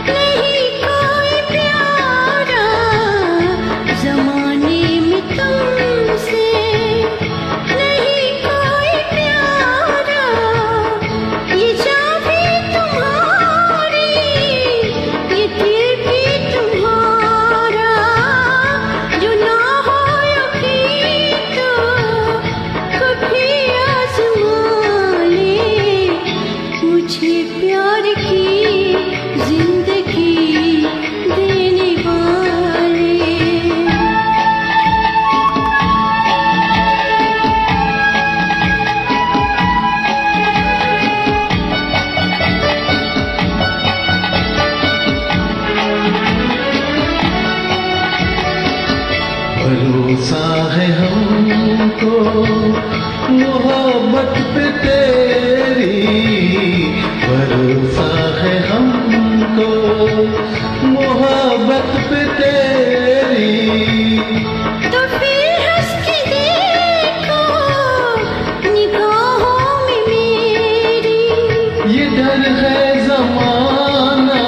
नहीं कोई प्यारा, ज़माने में तुमसे नहीं कोई प्यारा। ये जान भी तुम्हारी, ये दिल भी तुम्हारा, जो ना हो यकीन तो कभी आज़मा ले, मुझे प्यार की जिंदगी देने वाले। भरोसा है हमको मोहब्बत पे तेरी, भरोसा है हमको मोहब्बत पे तेरी। तो फिर हंस के देखो निगाहों में मेरी, ये डर है जमाना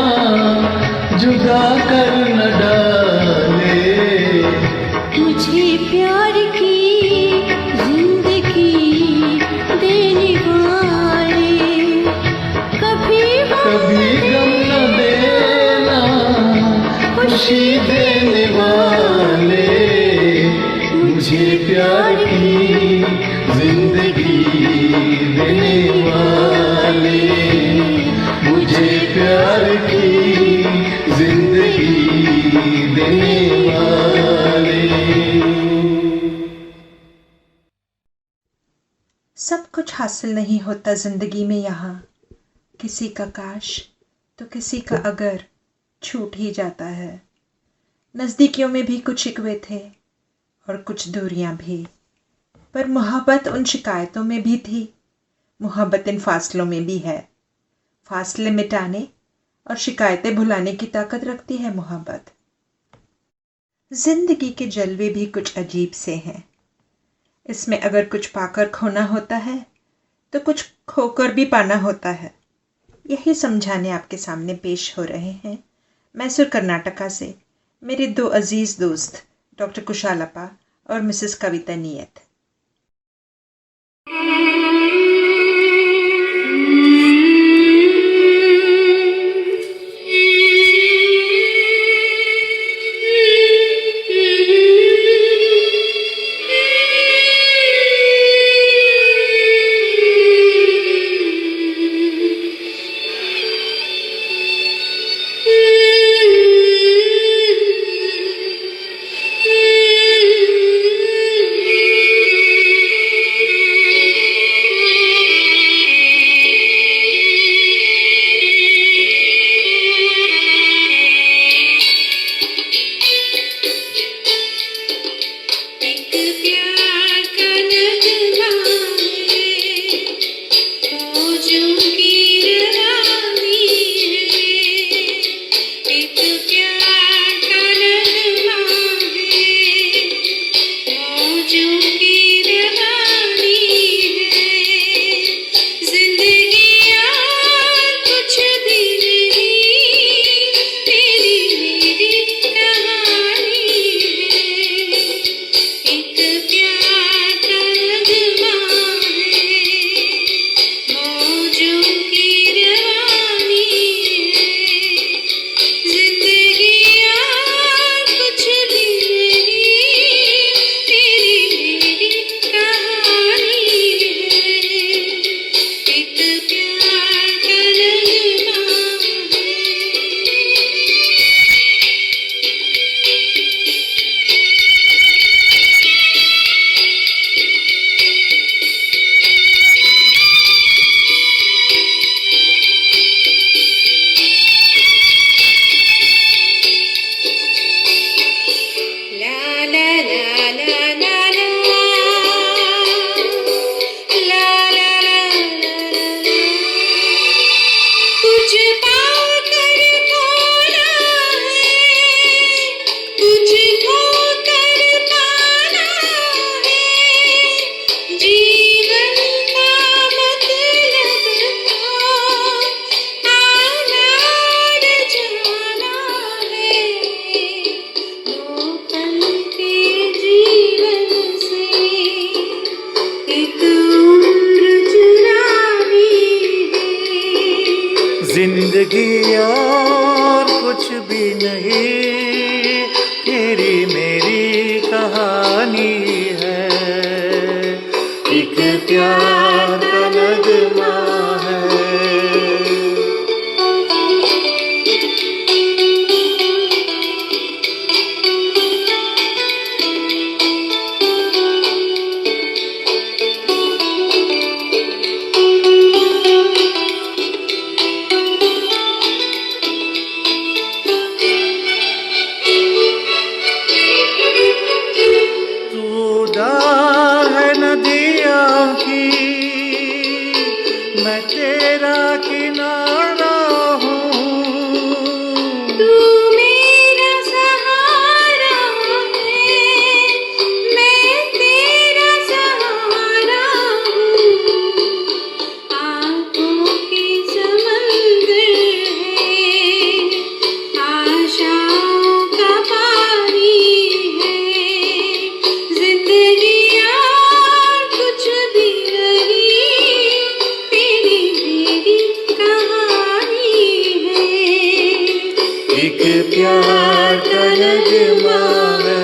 जुदा कर न डाले, मुझे प्यार की जिंदगी देने वाले। कभी कभी गम न देना, खुशी देने वाले, मुझे प्यार की जिंदगी देने वाले, मुझे प्यार की जिंदगी देने वाले। सब कुछ हासिल नहीं होता जिंदगी में यहाँ, किसी का काश तो किसी का अगर छूट ही जाता है। नज़दीकियों में भी कुछ शिकवे थे और कुछ दूरियां भी, पर मोहब्बत उन शिकायतों में भी थी, मोहब्बत इन फासलों में भी है। फासले मिटाने और शिकायतें भुलाने की ताकत रखती है मोहब्बत। जिंदगी के जलवे भी कुछ अजीब से हैं। इसमें अगर कुछ पाकर खोना होता है तो कुछ खोकर भी पाना होता है। यही समझाने आपके सामने पेश हो रहे हैं मैसूर कर्नाटका से मेरे दो अजीज़ दोस्त डॉक्टर कुशालप्पा और मिसेस कविता नियत। जिंदगी और कुछ भी नहीं, तेरी मेरी कहानी है, एक प्यार का नगमा है। मैं तेरा किनारा हूँ, तू मेरा सहारा है, मैं तेरा सहारा हूँ। आँखों की समंदर है, आशाओं का पानी है, जिंदगी और कुछ भी नहीं, तेरी मेरी कहानी है, एक प्यार का नगमा है।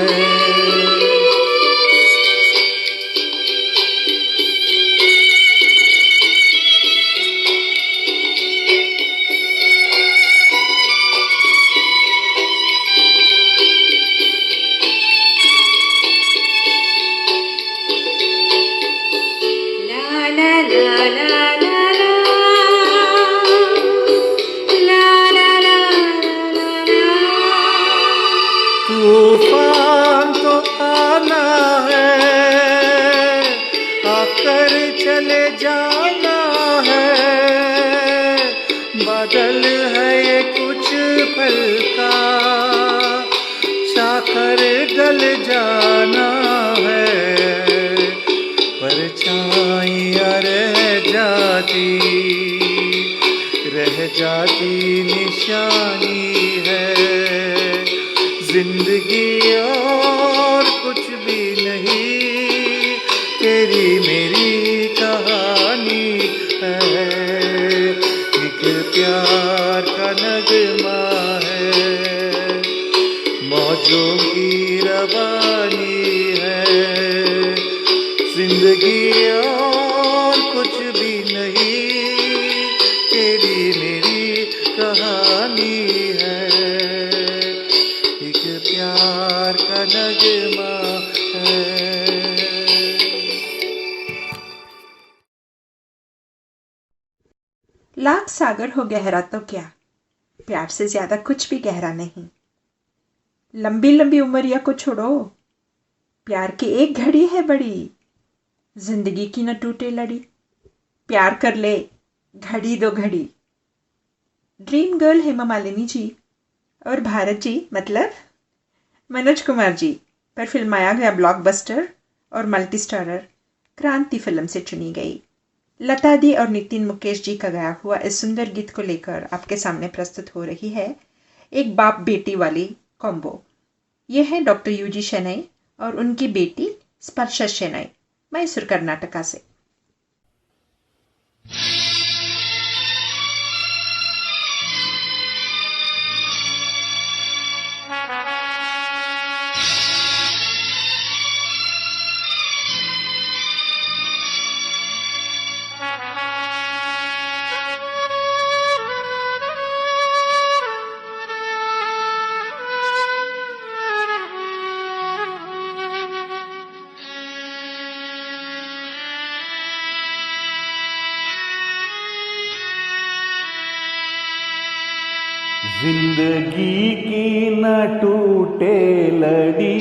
ला ला ला ला ला ला, ला ला ला ला ला। तूफान तो आना है, आकर चले जाना है, बादल है ये कुछ पल का, छाकर गल जाना है, परछाइयाँ रह जाती निशानी है, जिंदगी और कुछ भी नहीं, तेरी मेरी कहानी है, एक प्यार का नगमा है, मौजों की रवानी है, जिंदगी और कुछ भी नहीं, तेरी मेरी कहानी है, एक प्यार का नगमा है। लाख सागर हो गहरा तो क्या, प्यार से ज्यादा कुछ भी गहरा नहीं। लंबी लंबी उमरिया को छोड़ो, प्यार की एक घड़ी है बड़ी, जिंदगी की न टूटे लड़ी, प्यार कर ले घड़ी दो घड़ी। ड्रीम गर्ल हेमा मालिनी जी और भारत जी मतलब मनोज कुमार जी पर फिल्माया गया ब्लॉकबस्टर और मल्टी स्टारर क्रांति फिल्म से चुनी गई। लता दी और नितिन मुकेश जी का गाया हुआ इस सुंदर गीत को लेकर आपके सामने प्रस्तुत हो रही है एक बाप बेटी वाली कॉम्बो। ये है डॉक्टर यूजी शेनई और उनकी बेटी स्पर्शा शेनई, मैसूर कर्नाटका से। जिंदगी की न टूटे लड़ी,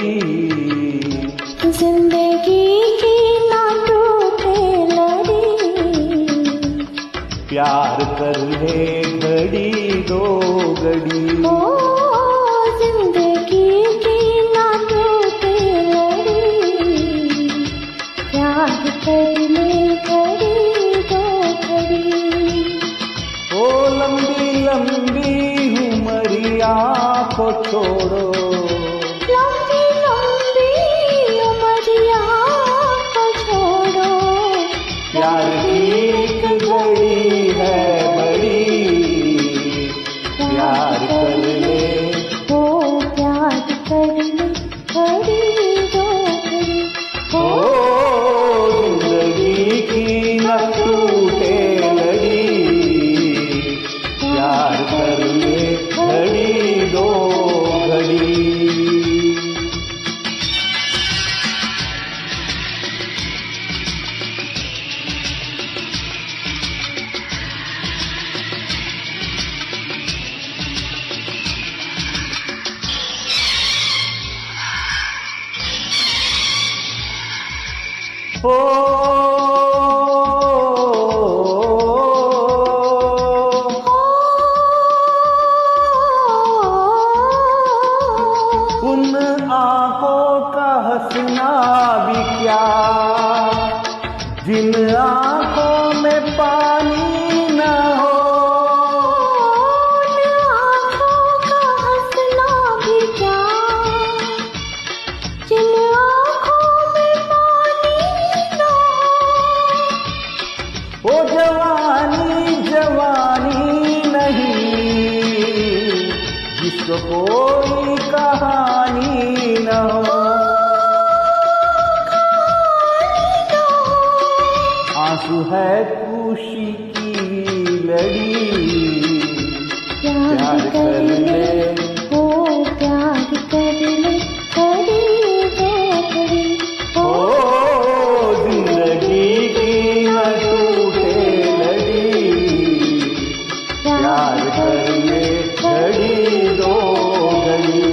जिंदगी की ना टूटे लड़ी, प्यार कर ले घड़ी दो घड़ी, ओ जिंदगी की ना टूटे लड़ी, प्यार कर ले घड़ी दो घड़ी। ओ लंबी लंबी उमरिया को छोड़ो, लंबी लंबी उमरिया को छोड़ो, प्यार की एक घड़ी है बड़ी, हो उन आंखों का हंसना भी क्या, जिन आंखों में पानी न हो। उन आँखों का हंसना भी क्या, जिन आँखों में पानी न हो। ओ जवानी जवानी नहीं, जिसको कोई कहानी न हो। आंसू है खुशी की लड़ी, प्यार कर ले ओ प्यार कर ले, करी दो करी ओ जिंदगी की न टूटे लड़ी, प्यार कर ले घड़ी दो घड़ी।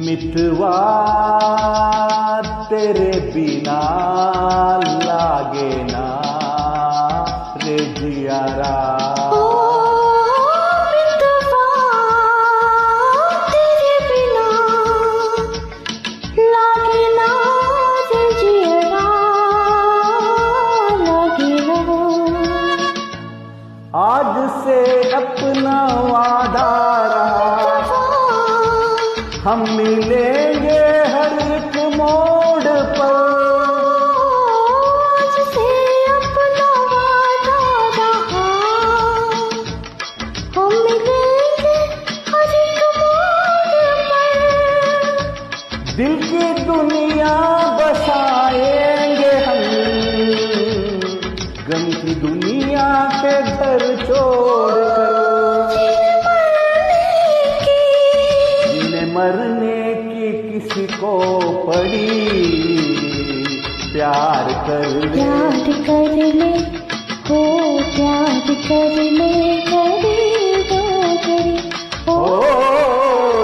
मितवा तेरे बिना लागे ना रे जियारा। ओ मितवा तेरे बिना लागे ना रे जियरा, लागे ना। आज से अपना वादा रहा, हम मिलेंगे हर एक मोड़ पर। आज से अपना वादा रहा, हम मिलेंगे हर एक मोड़ पर। दिल की दुनिया बसाएंगे हम, गम की दुनिया के घर छोड़कर। मरने की किसी को पड़ी, प्यार कर ले प्यार कर ले, हो प्यार कर ले, करी दो करी ओ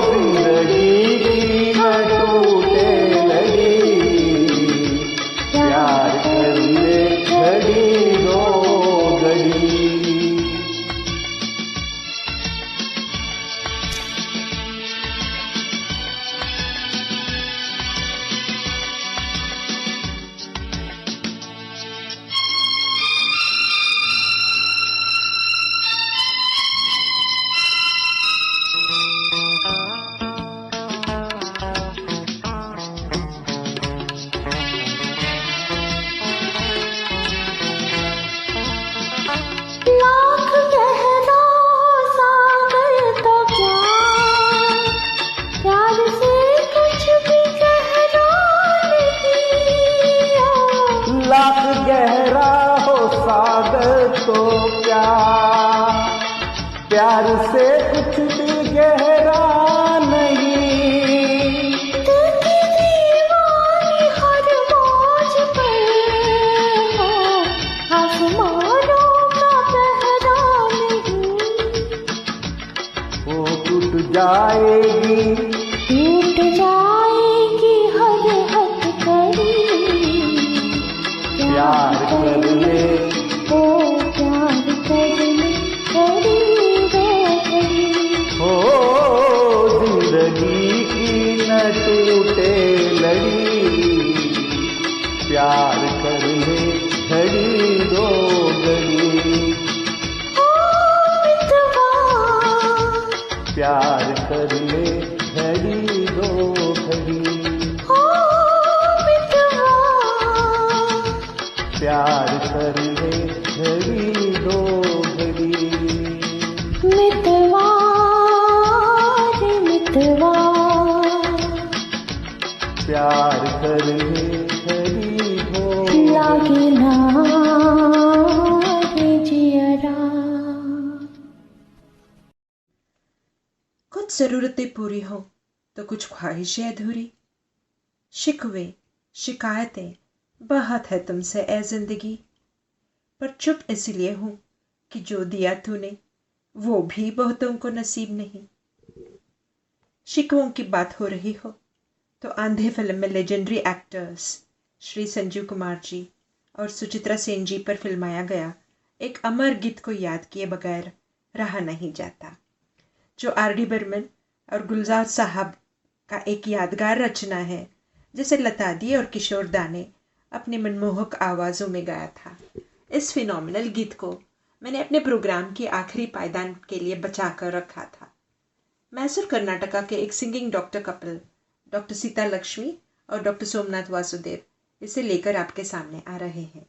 जिंदगी की न टूटे लड़ी, प्यार कर ले घड़ी दो घड़ी। लाख गहरा सागर तो क्या, प्यार से कुछ भी गहरा नहीं। लाख गहरा हो सागर तो क्या, प्यार से कुछ भी गहरा नहीं। दिल की दीवानी हर मौज पर हो, आसमानों का पहरा नहीं। वो टूट जाएगी टूट जाएगी हर हथकड़ी, प्यार कर ले ओ प्यार कर ले, करी दो करी हो जिंदगी की न टूटे लड़ी, प्यार कर ले घड़ी दो घड़ी। ओ मितवा प्यार कर ले घड़ी दो घड़ी। ओ मितवा प्यार कर ले घड़ी दो घड़ी। मितवा रे मितवा, प्यार कर ले घड़ी दो लागे ना कुछ ज़रूरतें पूरी हों तो कुछ ख्वाहिशें अधूरी। शिकवे शिकायतें बहुत है तुमसे ए जिंदगी, पर चुप इसलिए हूँ कि जो दिया तूने वो भी बहुतों को नसीब नहीं। शिकवों की बात हो रही हो तो आंधे फिल्म में लेजेंडरी एक्टर्स श्री संजीव कुमार जी और सुचित्रा सेन जी पर फिल्माया गया एक अमर गीत को याद किए बगैर रहा नहीं जाता, जो R.D. बर्मन और गुलजार साहब का एक यादगार रचना है, जिसे लता दी और किशोर दा ने अपनी मनमोहक आवाज़ों में गाया था। इस फिनोमिनल गीत को मैंने अपने प्रोग्राम की आखिरी पायदान के लिए बचा कर रखा था। मैसूर कर्नाटका के एक singing doctor couple doctor Sita Lakshmi और डॉक्टर सोमनाथ वासुदेव इसे लेकर आपके सामने आ रहे हैं।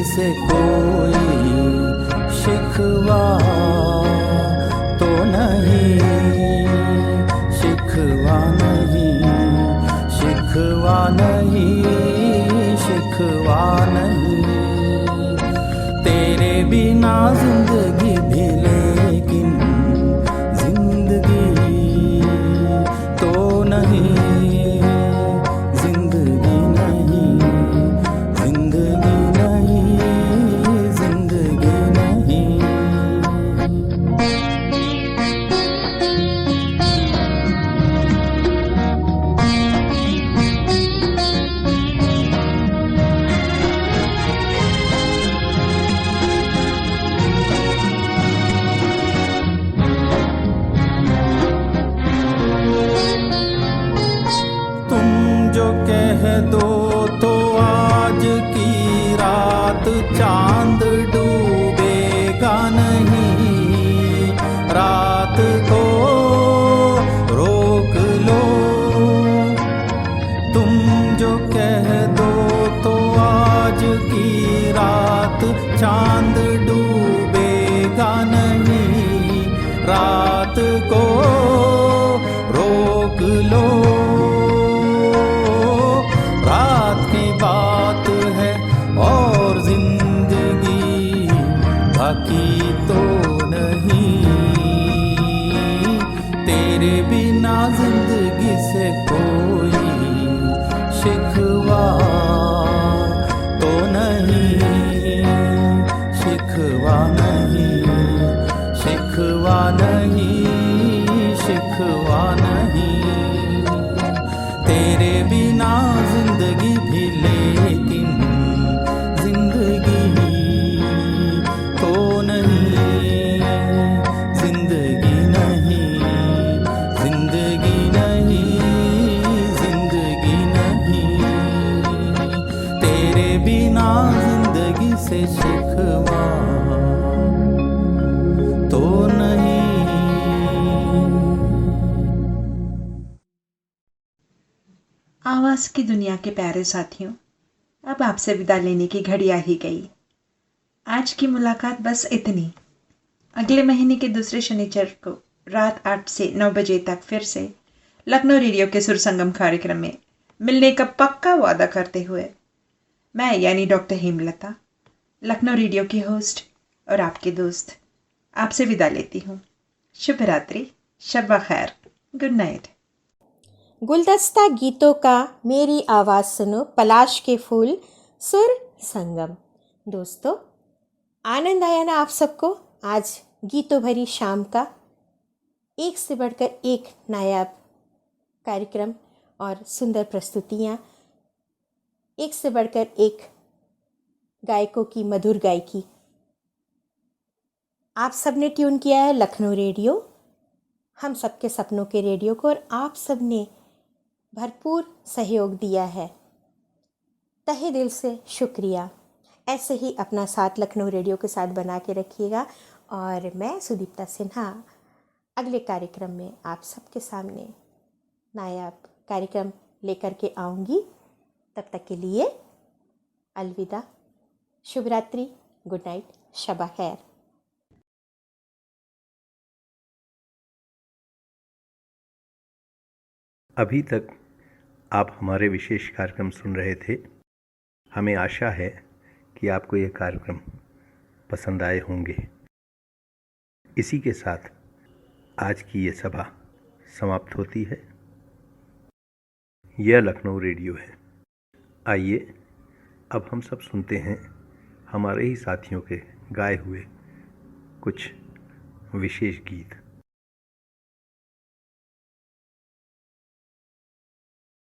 से कोई शिकवा तो नहीं, शिकवा नहीं, शिकवा नहीं, शिकवा नहीं। तेरे बिना जिंदगी भी लेकिन जिंदगी तो नहीं, जिंदगी नहीं, जिंदगी नहीं, जो कह दो तो आज की रात चांद डूबेगा नहीं, रात को रोक लो। तुम जो कह दो तो आज की रात चांद डूबेगा नहीं, रात को रोक लो। रात की बात है और जिंदगी बाकी तो नहीं, तेरे बिना जिंदगी से कोई शिकवा तो नहीं, शिकवा नहीं, शिकवा नहीं, शिकवा नहीं। तेरे बिना जिंदगी भी लेकिन जिंदगी तो नहीं, जिंदगी नहीं, जिंदगी नहीं, जिंदगी नहीं। तेरे बिना जिंदगी से शिकवा तो नहीं। आवाज़ की दुनिया के प्यारे साथियों, अब आपसे विदा लेने की घड़ी आ ही गई। आज की मुलाकात बस इतनी। अगले महीने के दूसरे शनिचर को रात 8 से 9 बजे तक फिर से लखनऊ रेडियो के सुर संगम कार्यक्रम में मिलने का पक्का वादा करते हुए मैं यानी डॉक्टर हेमलता, लखनऊ रेडियो की होस्ट और आपके दोस्त, आपसे विदा लेती हूँ। शुभ रात्रि, शब खैर, गुड नाइट। गुलदस्ता गीतों का मेरी आवाज़ सुनो, पलाश के फूल सुर संगम। दोस्तों, आनंद आया ना आप सबको? आज गीतों भरी शाम का एक से बढ़कर एक नायाब कार्यक्रम और सुंदर प्रस्तुतियाँ, एक से बढ़कर एक गायकों की मधुर गायकी। आप सब ने ट्यून किया है लखनऊ रेडियो, हम सबके सपनों के रेडियो को, और आप सब ने भरपूर सहयोग दिया है। तहे दिल से शुक्रिया। ऐसे ही अपना साथ लखनऊ रेडियो के साथ बना के रखिएगा, और मैं सुदीप्ता सिन्हा अगले कार्यक्रम में आप सबके सामने नायाब कार्यक्रम लेकर के आऊँगी। तब तक के लिए अलविदा, शुभ रात्रि, गुड नाइट, शबा खैर। अभी तक आप हमारे विशेष कार्यक्रम सुन रहे थे। हमें आशा है कि आपको ये कार्यक्रम पसंद आए होंगे। इसी के साथ आज की ये सभा समाप्त होती है। यह लखनऊ रेडियो है। आइए अब हम सब सुनते हैं हमारे ही साथियों के गाए हुए कुछ विशेष गीत।